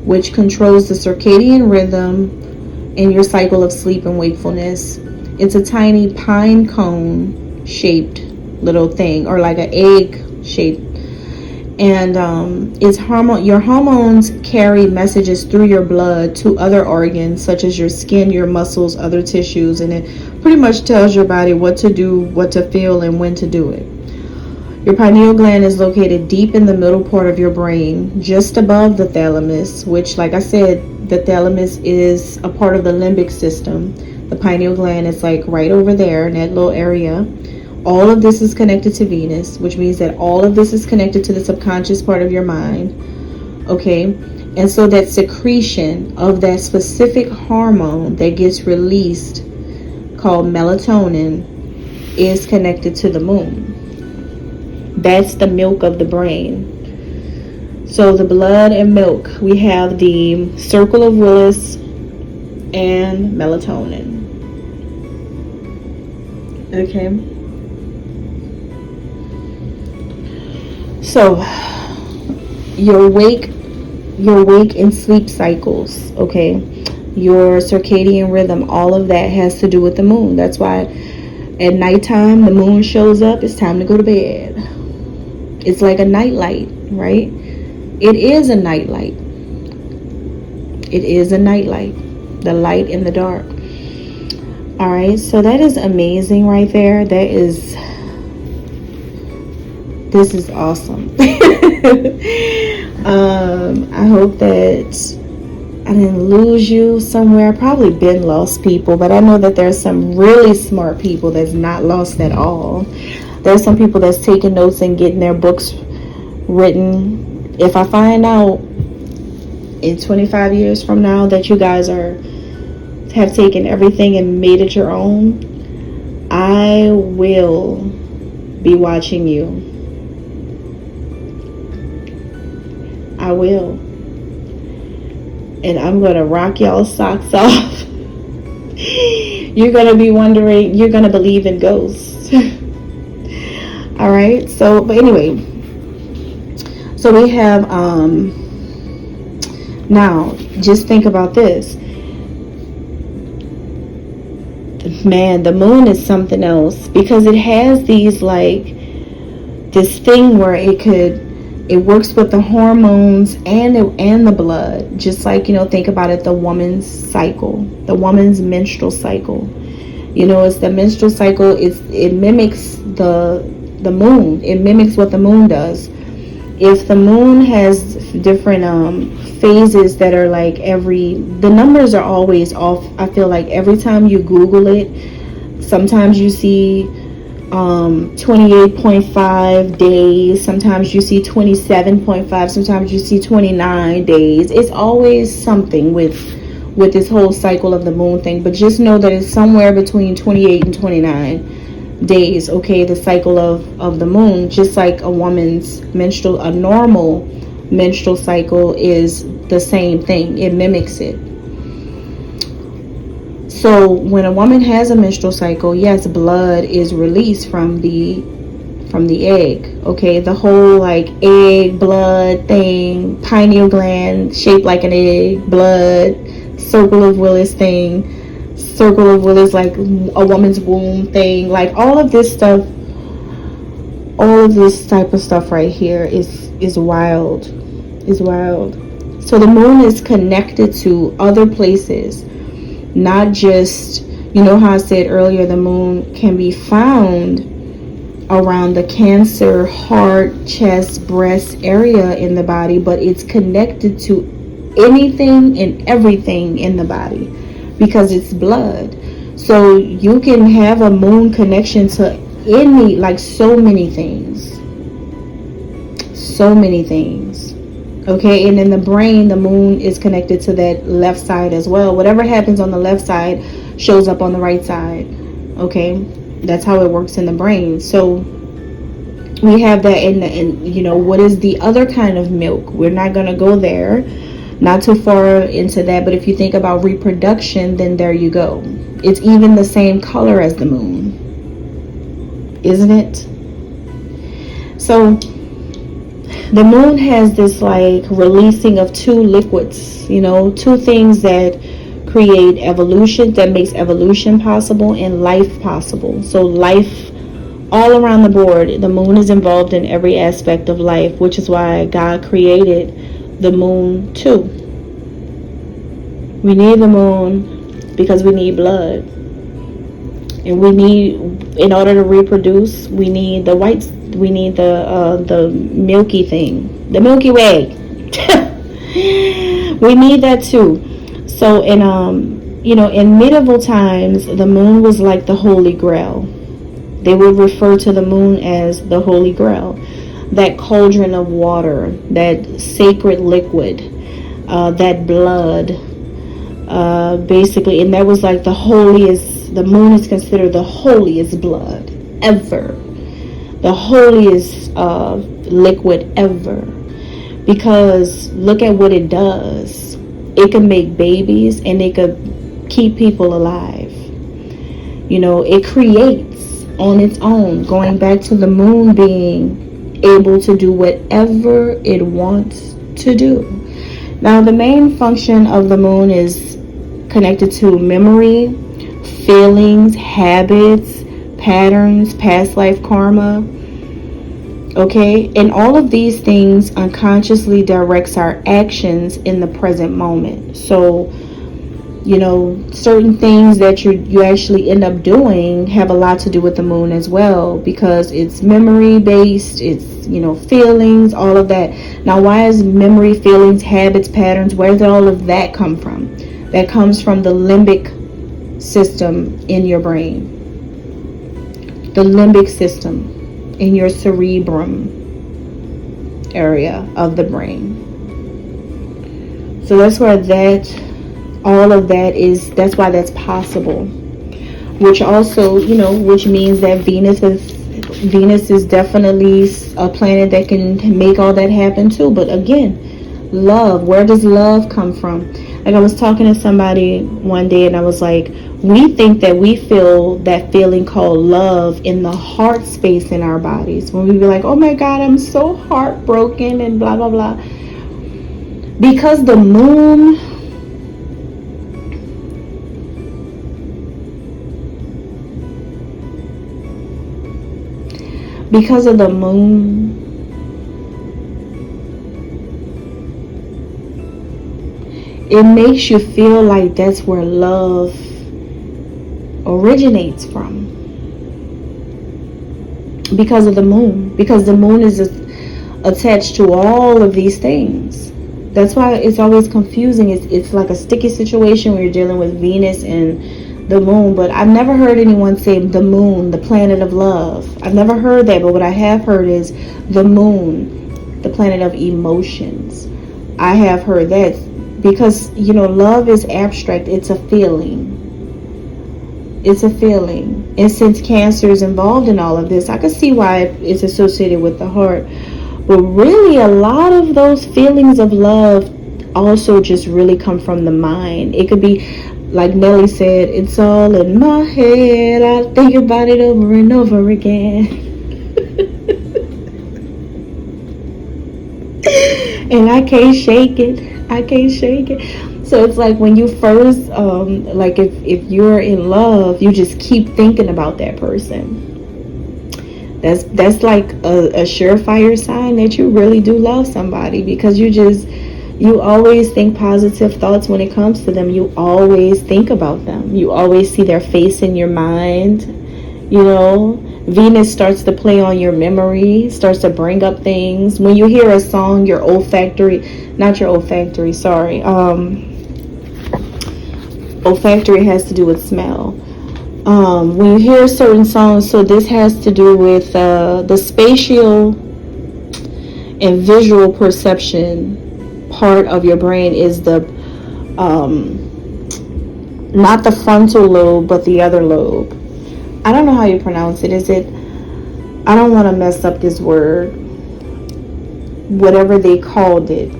which controls the circadian rhythm in your cycle of sleep and wakefulness. It's a tiny pine cone shaped little thing, or like an egg shaped. And your hormones carry messages through your blood to other organs, such as your skin, your muscles, other tissues, and it pretty much tells your body what to do, what to feel, and when to do it. Your pineal gland is located deep in the middle part of your brain, just above the thalamus, which, like I said, the thalamus is a part of the limbic system. The pineal gland is like right over there in that little area. All of this is connected to Venus, which means that all of this is connected to the subconscious part of your mind. Okay? And so that secretion of that specific hormone that gets released, called melatonin, is connected to the moon. That's the milk of the brain. So the blood and milk, we have the circle of Willis and melatonin. Okay. So your wake and sleep cycles, okay, your circadian rhythm, all of that has to do with the moon. That's why at nighttime the moon shows up, it's time to go to bed. It's like a nightlight, right? It is a nightlight. It is a nightlight, the light in the dark. All right, so that is amazing right there. This is awesome. I hope that I didn't lose you somewhere. I've probably been lost people, but I know that there's some really smart people that's not lost at all. There's some people that's taking notes and getting their books written. If I find out in 25 years from now that you guys have taken everything and made it your own, I will be watching you. I will. And I'm going to rock y'all's socks off. You're going to be wondering, you're going to believe in ghosts. All right. So, but anyway, so we have, now just think about this. Man, the moon is something else, because it has these this thing where it works with the hormones and the blood. Just like, think about it, the woman's cycle, the woman's menstrual cycle. It's the menstrual cycle. It mimics the moon. It mimics what the moon does. If the moon has different phases that are the numbers are always off. I feel like every time you Google it, sometimes you see 28.5 days, sometimes you see 27.5, sometimes you see 29 days. It's always something with this whole cycle of the moon thing, but just know that it's somewhere between 28 and 29 days, okay, the cycle of the moon. Just like a normal menstrual cycle is the same thing. It mimics it. So when a woman has a menstrual cycle, yes, blood is released from the egg, okay? The whole egg, blood thing, pineal gland shaped like an egg, blood, circle of Willis thing, circle of Willis like a woman's womb thing, all of this stuff, all of this type of stuff right here is wild. So the moon is connected to other places, not just, how I said earlier, the moon can be found around the Cancer, heart, chest, breast area in the body, but it's connected to anything and everything in the body because it's blood. So you can have a moon connection to so many things. Okay, and in the brain, the moon is connected to that left side as well. Whatever happens on the left side shows up on the right side. Okay, that's how it works in the brain. So we have that what is the other kind of milk? We're not going to go there, not too far into that. But if you think about reproduction, then there you go. It's even the same color as the moon, isn't it? So the moon has this releasing of two liquids, two things that create evolution, that makes evolution possible and life possible. So life all around the board, the moon is involved in every aspect of life, which is why God created the moon too. We need the moon because we need blood. And in order to reproduce, we need the whites. We need the milky thing, the Milky Way. We need that too. So in medieval times, the moon was like the Holy Grail. They would refer to the moon as the Holy Grail, that cauldron of water, that sacred liquid, that blood, basically. And that was like the holiest. The moon is considered the holiest blood ever. The holiest liquid ever, because look at what it does. It can make babies and it could keep people alive. You know, it creates on its own, going back to the moon being able to do whatever it wants to do. Now, the main function of the moon is connected to memory, feelings, habits, patterns, past life karma. Okay, and all of these things unconsciously directs our actions in the present moment. So, you know, certain things that you actually end up doing have a lot to do with the moon as well, because it's memory based, it's, you know, feelings, all of that. Now, why is memory, feelings, habits, patterns, where did all of that come from? That comes from the limbic system in your brain. The limbic system in your cerebrum area of the brain. So that's where all of that is, that's why that's possible. Which also, you know, which means that Venus is definitely a planet that can make all that happen too. But again, love, where does love come from? Like, I was talking to somebody one day and I was like, we think that we feel that feeling called love in the heart space in our bodies. When we be like, oh my God, I'm so heartbroken and blah, blah, blah. Because the moon, because of the moon, it makes you feel like that's where love originates from. Because of the moon. Because the moon is attached to all of these things. That's why it's always confusing. It's like a sticky situation where you're dealing with Venus and the moon. But I've never heard anyone say the moon, the planet of love. I've never heard that. But what I have heard is the moon, the planet of emotions. I have heard that. Because, you know, love is abstract. It's a feeling. It's a feeling. And since Cancer is involved in all of this, I can see why it's associated with the heart. But really, a lot of those feelings of love also just really come from the mind. It could be, like Nelly said, it's all in my head. I think about it over and over again. And I can't shake it. I can't shake it. So it's like when you first, like if you're in love, you just keep thinking about that person. That's like a surefire sign that you really do love somebody, because you always think positive thoughts when it comes to them. You always think about them. You always see their face in your mind. You know, Venus starts to play on your memory, starts to bring up things. When you hear a song, your olfactory has to do with smell. When you hear certain songs, so this has to do with the spatial and visual perception part of your brain is the not the frontal lobe, but the other lobe. I don't know how you pronounce it. I don't want to mess up this word. Whatever they called it.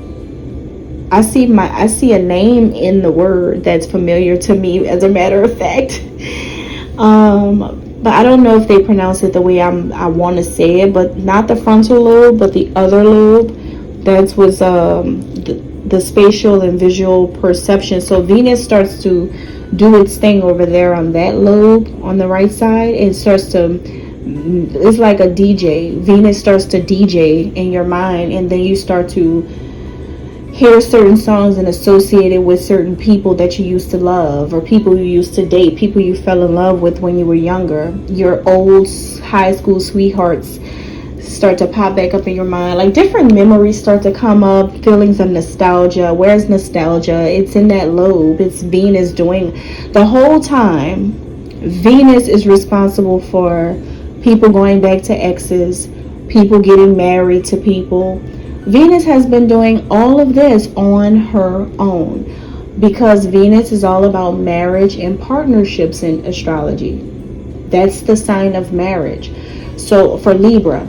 I see a name in the word that's familiar to me, as a matter of fact. But I don't know if they pronounce it the way I want to say it. But not the frontal lobe, but the other lobe. That was the spatial and visual perception. So Venus starts to do its thing over there on that lobe on the right side. It starts to, it's like a DJ. Venus starts to DJ in your mind, and then you start to hear certain songs and associate it with certain people that you used to love, or people you used to date, people you fell in love with when you were younger. Your old high school sweethearts start to pop back up in your mind. Like different memories start to come up, feelings of nostalgia. Where's nostalgia? It's in that lobe. It's Venus doing the whole time. Venus is responsible for people going back to exes, people getting married to people. Venus has been doing all of this on her own, because Venus is all about marriage and partnerships in astrology. That's the sign of marriage. So for Libra,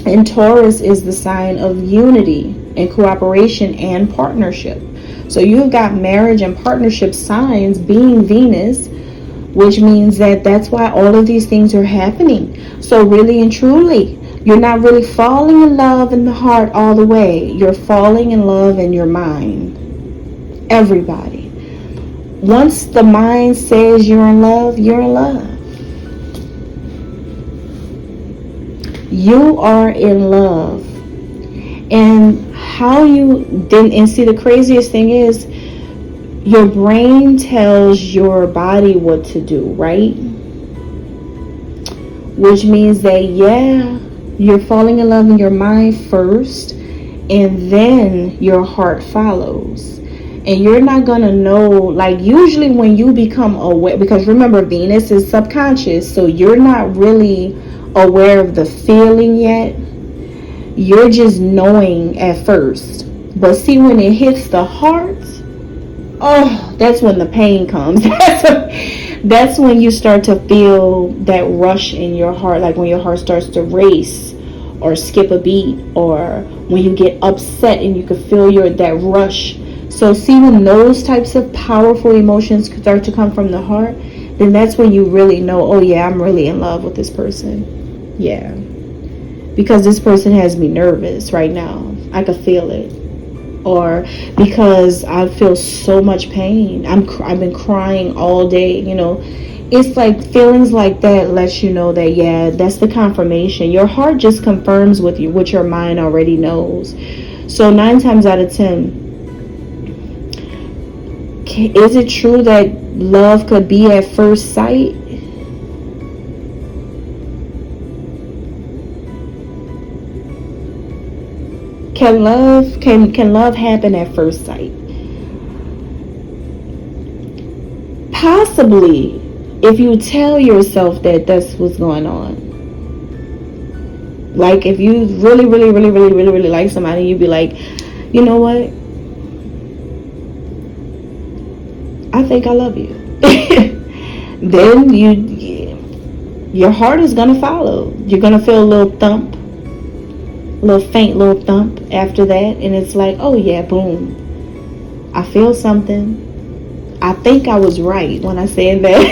and Taurus is the sign of unity. and cooperation and partnership. So you've got marriage and partnership signs being Venus, which means that that's why all of these things are happening. So really and truly, you're not really falling in love in the heart all the way. You're falling in love in your mind. Everybody. Once the mind says you're in love, you're in love. You are in love. And how you didn't, and see, the craziest thing is, your brain tells your body what to do, right? Which means that, yeah, you're falling in love in your mind first, and then your heart follows. And you're not going to know, like, usually when you become aware, because remember, Venus is subconscious, so you're not really aware of the feeling yet. You're just knowing at first. But see, when it hits the heart, oh, that's when the pain comes. That's when you start to feel that rush in your heart, like when your heart starts to race or skip a beat, or when you get upset and you can feel that rush. So see, when those types of powerful emotions start to come from the heart, then that's when you really know, oh yeah, I'm really in love with this person. Yeah. Because this person has me nervous right now. I could feel it. Or because I feel so much pain. I've been crying all day, you know. It's like feelings like that lets you know that, yeah, that's the confirmation. Your heart just confirms with you what your mind already knows. So 9 times out of 10, is it true that love could be at first sight? Can love happen at first sight? Possibly, if you tell yourself that that's what's going on. Like, if you really like somebody, you'd be like, you know what? I think I love you. Then your heart is gonna follow. You're gonna feel a little thump. Little faint little thump after that, and it's like, oh yeah, boom, I feel something. I think I was right when I said that.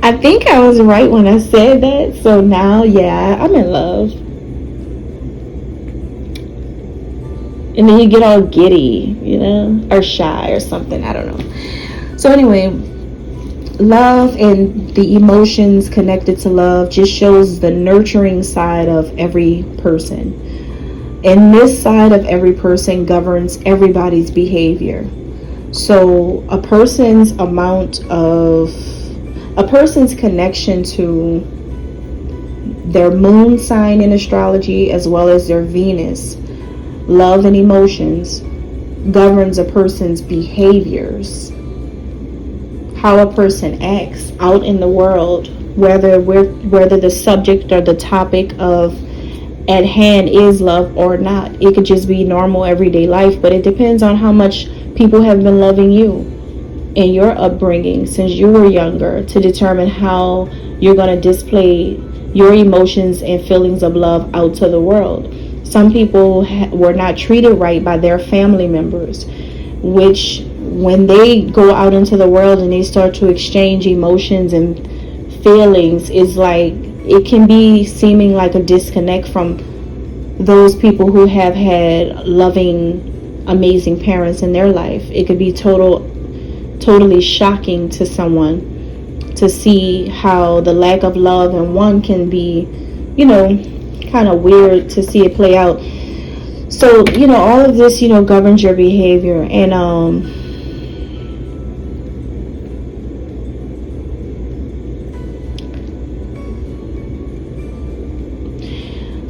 I think I was right when I said that. So now, yeah, I'm in love. And then you get all giddy, you know, or shy or something, I don't know. So anyway, love and the emotions connected to love just shows the nurturing side of every person. And this side of every person governs everybody's behavior. So a person's connection to their moon sign in astrology, as well as their Venus, love and emotions, governs a person's behaviors. How a person acts out in the world, whether the subject or the topic of at hand is love or not. It could just be normal everyday life, but it depends on how much people have been loving you in your upbringing since you were younger, to determine how you're going to display your emotions and feelings of love out to the world. Some people were not treated right by their family members, which when they go out into the world and they start to exchange emotions and feelings, is like, it can be seeming like a disconnect from those people who have had loving, amazing parents in their life. It could be totally shocking to someone to see how the lack of love in one can be, you know, kind of weird to see it play out. So, you know, all of this, you know, governs your behavior. And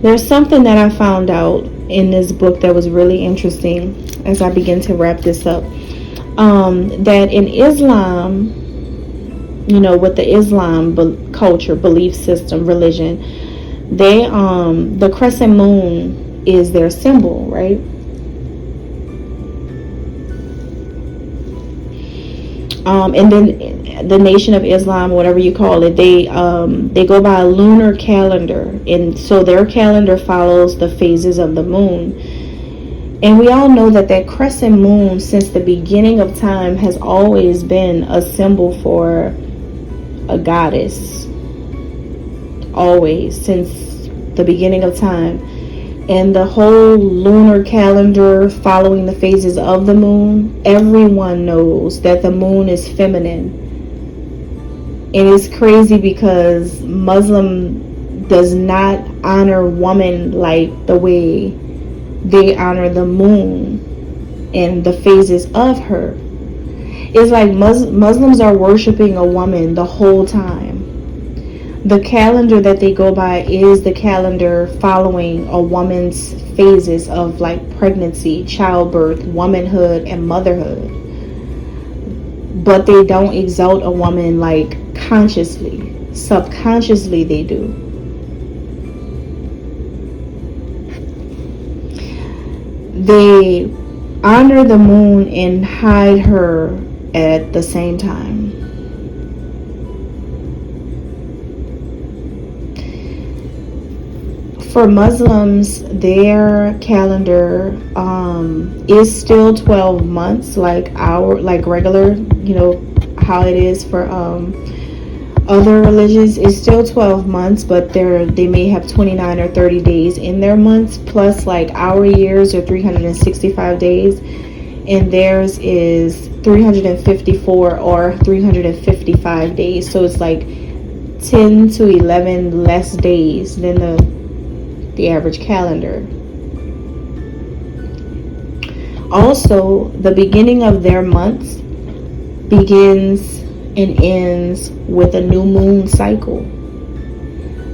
there's something that I found out in this book that was really interesting as I begin to wrap this up. That in Islam, you know, with the Islam culture, belief system, religion, they the crescent moon is their symbol, right? And then the Nation of Islam, whatever you call it, they go by a lunar calendar, and so their calendar follows the phases of the moon. And we all know that that crescent moon, since the beginning of time, has always been a symbol for a goddess. Always, since the beginning of time. And the whole lunar calendar following the phases of the moon, everyone knows that the moon is feminine. And it's crazy because Muslim does not honor woman like the way they honor the moon and the phases of her. It's like Muslims are worshiping a woman the whole time. The calendar that they go by is the calendar following a woman's phases of like pregnancy, childbirth, womanhood, and motherhood. But they don't exalt a woman like consciously. Subconsciously they do. They honor the moon and hide her at the same time. For Muslims, their calendar is still 12 months, like regular, how it is for other religions. Is still 12 months, but they may have 29 or 30 days in their months, plus like our years are 365 days, and theirs is 354 or 355 days. So it's like 10 to 11 less days than the average calendar. Also, the beginning of their months begins and ends with a new moon cycle.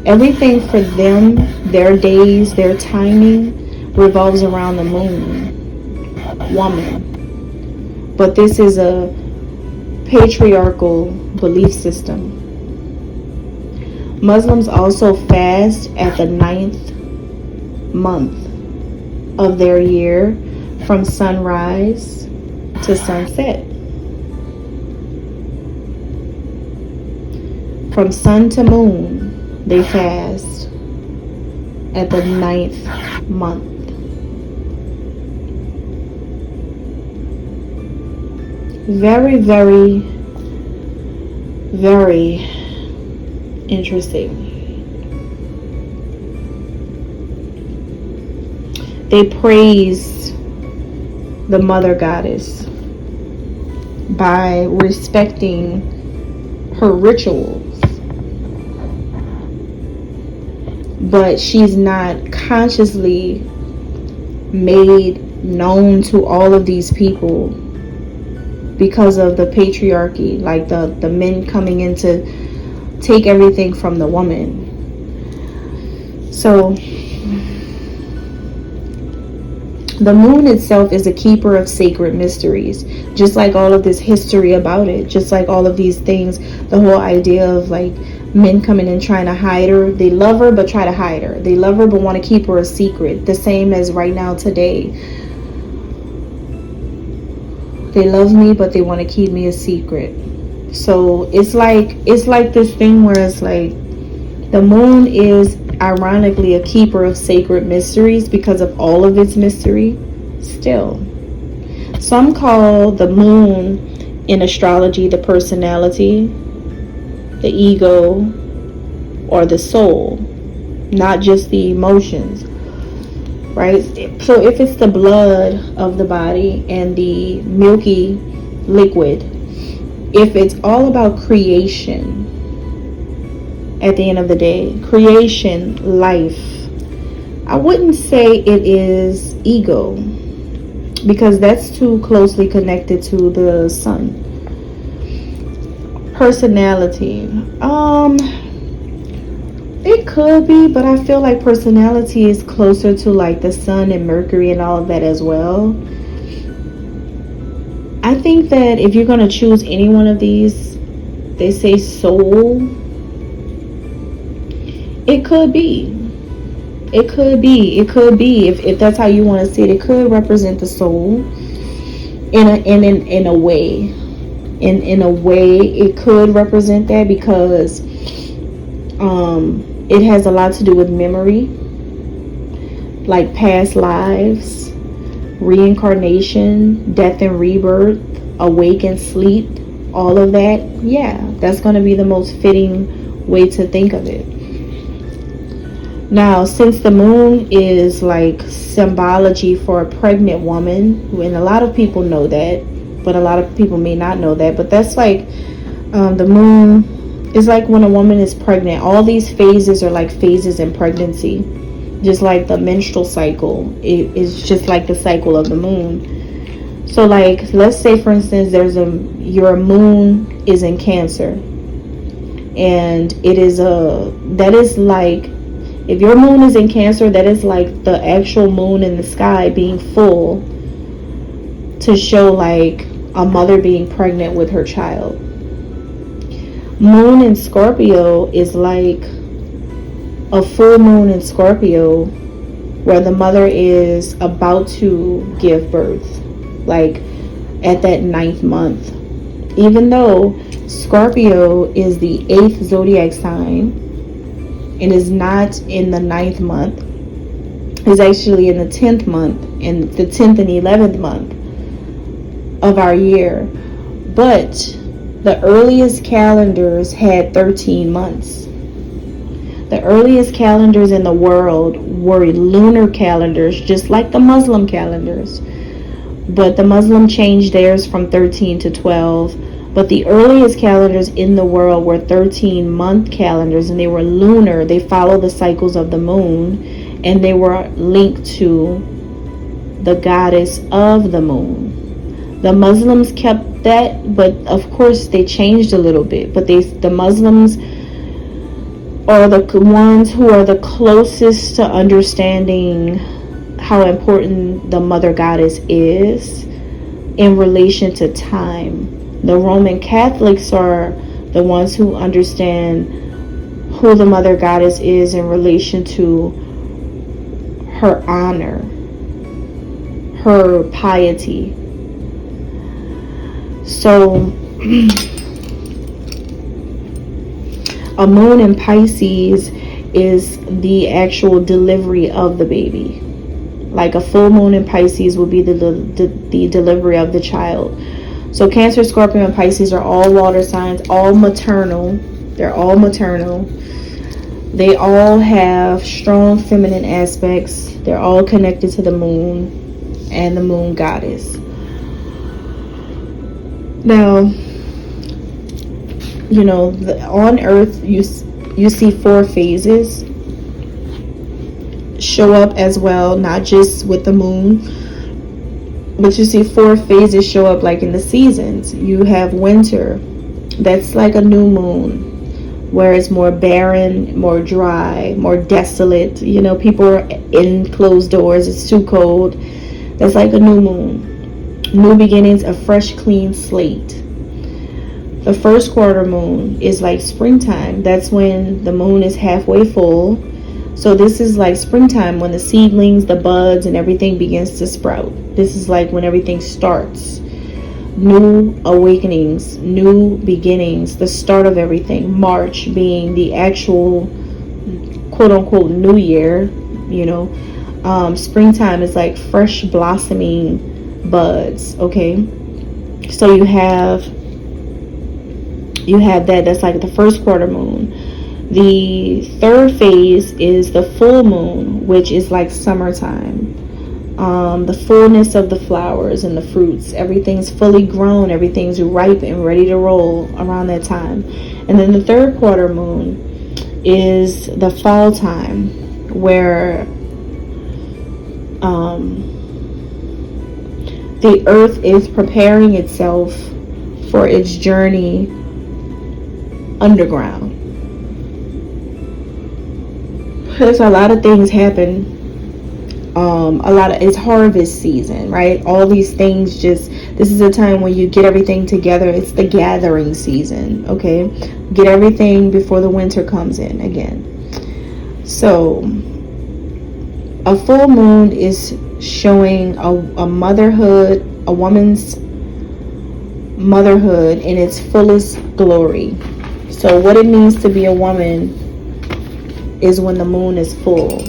Everything for them, their days, their timing revolves around the moon, woman. But this is a patriarchal belief system. Muslims also fast at the 9th month of their year, from sunrise to sunset. From sun to moon, they fast at the 9th month. Very, very, very interesting. They praise the mother goddess by respecting her rituals. But she's not consciously made known to all of these people because of the patriarchy, like the men coming in to take everything from the woman. So the moon itself is a keeper of sacred mysteries, just like all of this history about it, just like all of these things, the whole idea of like men coming in trying to hide her. They love her but try to hide her. They love her but want to keep her a secret. The same as right now today. They love me but they want to keep me a secret. So it's like this thing where it's like the moon is ironically a keeper of sacred mysteries because of all of its mystery. Still, some call the moon in astrology the personality, the ego, or the soul, not just the emotions, right? So if it's the blood of the body and the milky liquid, if it's all about creation, at the end of the day, creation, life, I wouldn't say it is ego, because that's too closely connected to the sun. Personality, it could be, but I feel like personality is closer to like the sun and Mercury and all of that as well. I think that if you're going to choose any one of these, they say soul. It could be. It could be. If that's how you want to see it, it could represent the soul in a way. In a way, it could represent that because it has a lot to do with memory, like past lives, reincarnation, death and rebirth, awake and sleep, all of that, yeah, that's going to be the most fitting way to think of it. Now, since the moon is like symbology for a pregnant woman, and a lot of people know that, but a lot of people may not know that, but that's like the moon is like when a woman is pregnant. All these phases are like phases in pregnancy, just like the menstrual cycle. It is just like the cycle of the moon. So like, let's say for instance, your moon is in Cancer, and that is like, if your moon is in Cancer, that is like the actual moon in the sky being full to show like a mother being pregnant with her child. Moon in Scorpio is like a full moon in Scorpio where the mother is about to give birth, like at that 9th month. Even though Scorpio is the 8th zodiac sign, and is not in the 9th month, is actually in the 10th month, and the 10th and 11th month of our year. But the earliest calendars had 13 months. The earliest calendars in the world were lunar calendars, just like the Muslim calendars. But the Muslim changed theirs from 13 to 12. But the earliest calendars in the world were 13-month calendars, and they were lunar. They follow the cycles of the moon, and they were linked to the goddess of the moon. The Muslims kept that, but of course they changed a little bit. But the Muslims are the ones who are the closest to understanding how important the mother goddess is in relation to time. The Roman Catholics are the ones who understand who the mother goddess is in relation to her honor, her piety. So a moon in Pisces is the actual delivery of the baby. Like a full moon in Pisces will be the delivery of the child. So Cancer, Scorpio, and Pisces are all water signs, all maternal. They're all maternal. They all have strong feminine aspects. They're all connected to the moon and the moon goddess. Now, you know, on Earth, you see 4 phases show up as well, not just with the moon. But you see 4 phases show up like in the seasons. You have winter. That's like a new moon, where it's more barren, more dry, more desolate. You know, people are in closed doors. It's too cold. That's like a new moon. New beginnings, a fresh, clean slate. The first quarter moon is like springtime. That's when the moon is halfway full. So this is like springtime, when the seedlings, the buds, and everything begins to sprout. This is like when everything starts. New awakenings, new beginnings, the start of everything. March being the actual quote-unquote new year, you know. Springtime is like fresh blossoming buds, okay? So you have that's like the first quarter moon. The third phase is the full moon, which is like summertime. The fullness of the flowers and the fruits. Everything's fully grown. Everything's ripe and ready to roll around that time. And then the third quarter moon is the fall time, where the earth is preparing itself for its journey underground. There's a lot of things happen. It's harvest season, right? All these things this is a time when you get everything together. It's the gathering season, okay? Get everything before the winter comes in again. So a full moon is showing a motherhood, a woman's motherhood in its fullest glory. So what it means to be a woman is when the moon is full.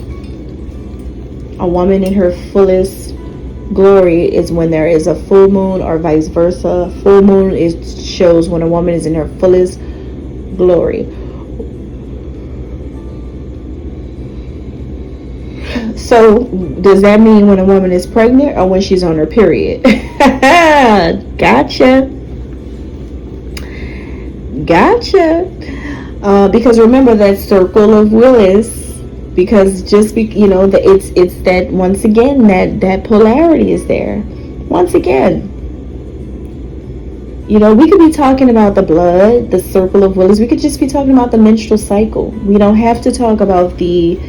A woman in her fullest glory is when there is a full moon, or vice versa. Full moon shows when a woman is in her fullest glory. So does that mean when a woman is pregnant or when she's on her period? Gotcha. Because remember that circle of Willis. Because it's that, once again, that polarity is there. Once again, we could be talking about the blood, the circle of Willis. We could just be talking about the menstrual cycle. We don't have to talk about the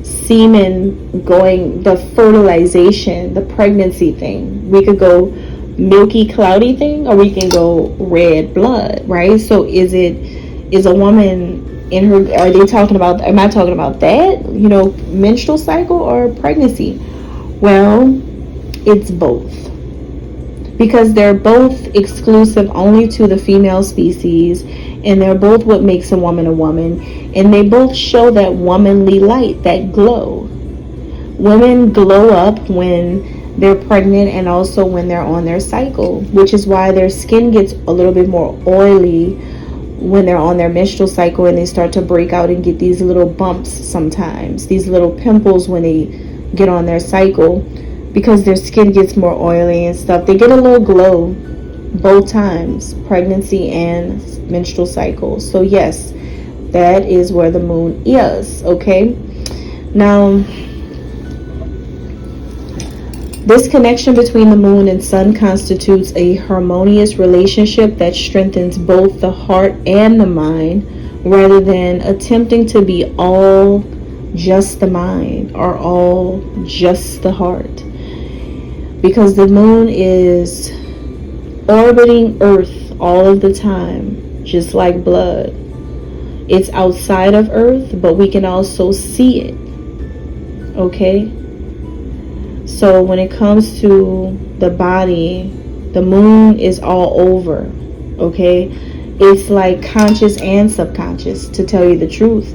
semen going, the fertilization, the pregnancy thing. We could go milky, cloudy thing, or we can go red blood, right? So is a woman in her, am I talking about that, menstrual cycle or pregnancy? Well, it's both, because they're both exclusive only to the female species, and they're both what makes a woman, and they both show that womanly light, that glow. Women glow up when they're pregnant and also when they're on their cycle, which is why their skin gets a little bit more oily when they're on their menstrual cycle, and they start to break out and get these little bumps sometimes, these little pimples when they get on their cycle, because their skin gets more oily and stuff. They get a little glow both times, pregnancy and menstrual cycle. So yes, that is where the moon is. Okay, now this connection between the moon and sun constitutes a harmonious relationship that strengthens both the heart and the mind, rather than attempting to be all just the mind or all just the heart. Because the moon is orbiting Earth all of the time, just like blood. It's outside of Earth, but we can also see it. Okay? So when it comes to the body, the moon is all over. Okay? It's like conscious and subconscious, to tell you the truth.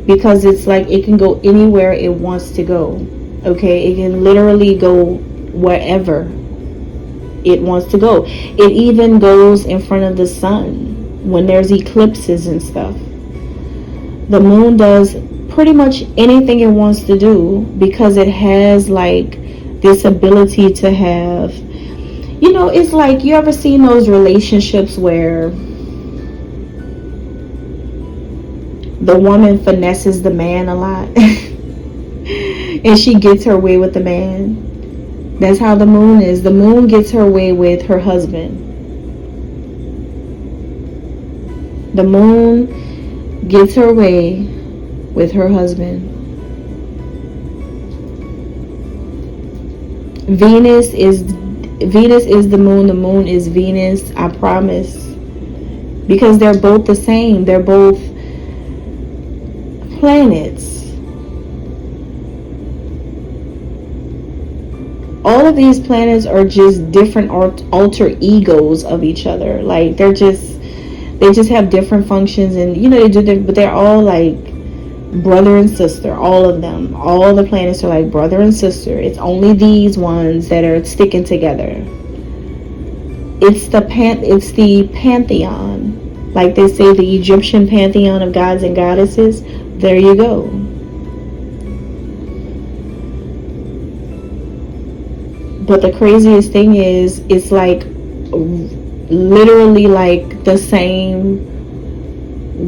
Because it's like it can go anywhere it wants to go. Okay? It can literally go wherever it wants to go. It even goes in front of the sun when there's eclipses and stuff. The moon does pretty much anything it wants to do, because it has like this ability to have, it's like, you ever seen those relationships where the woman finesses the man a lot and she gets her way with the man? That's how the moon is. The moon gets her way with her husband. The moon gets her way with her husband. Venus is the moon is Venus, I promise. Because they're both the same. They're both planets. All of these planets are just different alter egos of each other. Like they just have different functions, and they do, but they're all like brother and sister. All of them, all the planets are like brother and sister. It's only these ones that are sticking together. It's the pantheon, like they say, the Egyptian pantheon of gods and goddesses. There you go. But the craziest thing is, it's like literally like the same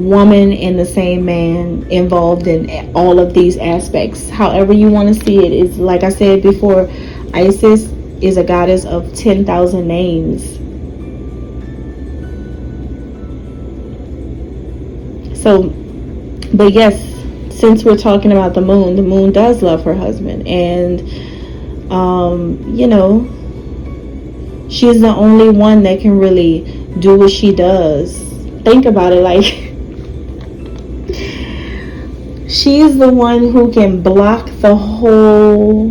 woman and the same man involved in all of these aspects. However you want to see it. Is, like I said before, Isis is a goddess of 10,000 names. So, but yes, since we're talking about the moon does love her husband, and she's the only one that can really do what she does. Think about it, like she's the one who can block the whole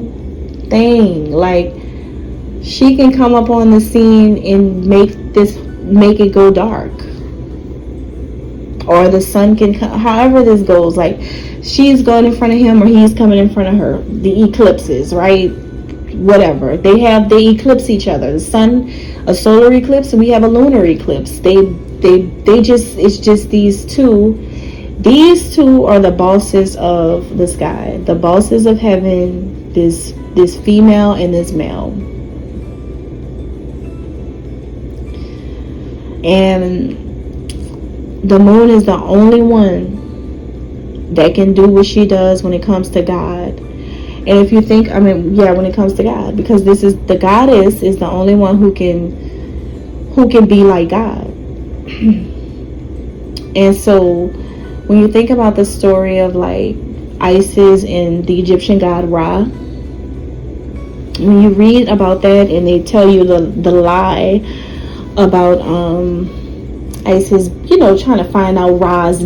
thing. Like she can come up on the scene and make it go dark, or the sun can come, however this goes. Like she's going in front of him, or he's coming in front of her. The eclipses, right? whatever. They eclipse each other. The sun, a solar eclipse, and we have a lunar eclipse. It's just these two. These two are the bosses of the sky, the bosses of heaven. This female and this male. And the moon is the only one that can do what she does when it comes to God. And if you think, when it comes to God, because the goddess is the only one who can be like God. And so when you think about the story of like Isis and the Egyptian god Ra, when you read about that and they tell you the lie about Isis, trying to find out Ra's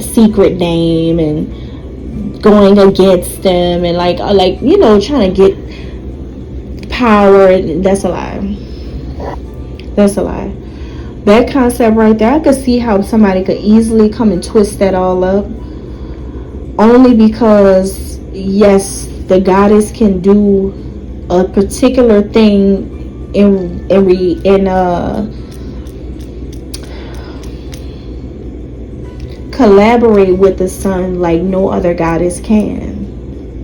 secret name and going against them and trying to get power, that's a lie. That's a lie. That concept right there, I could see how somebody could easily come and twist that all up. Only because, yes, the goddess can do a particular thing collaborate with the sun like no other goddess can.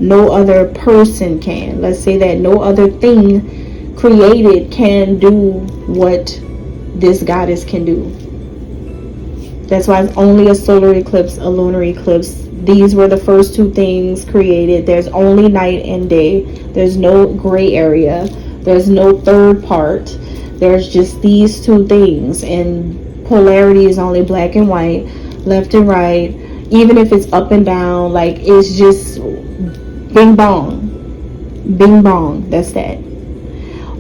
No other person can. Let's say that no other thing created can do what this goddess can do. That's why it's only a solar eclipse, a lunar eclipse. These were the first two things created. There's only night and day. There's no gray area. There's no third part. There's just these two things. And polarity is only black and white, left and right. Even if it's up and down, like it's just bing bong. Bing bong. That's that.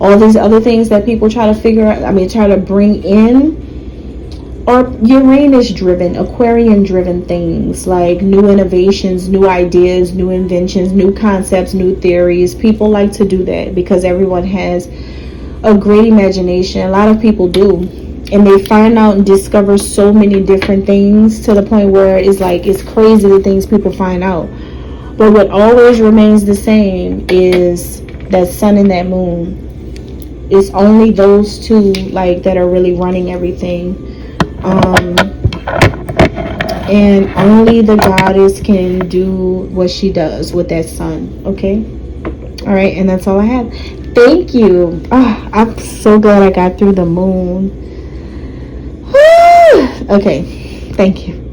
All these other things that people try to figure out, try to bring in, are Uranus driven, Aquarian driven things, like new innovations, new ideas, new inventions, new concepts, new theories. People like to do that because everyone has a great imagination. A lot of people do, and they find out and discover so many different things to the point where it's crazy the things people find out. But what always remains the same is that sun and that moon. It's only those two that are really running everything. And only the goddess can do what she does with that sun. Okay? Alright, and that's all I have. Thank you. I'm so glad I got through the moon. Okay, thank you.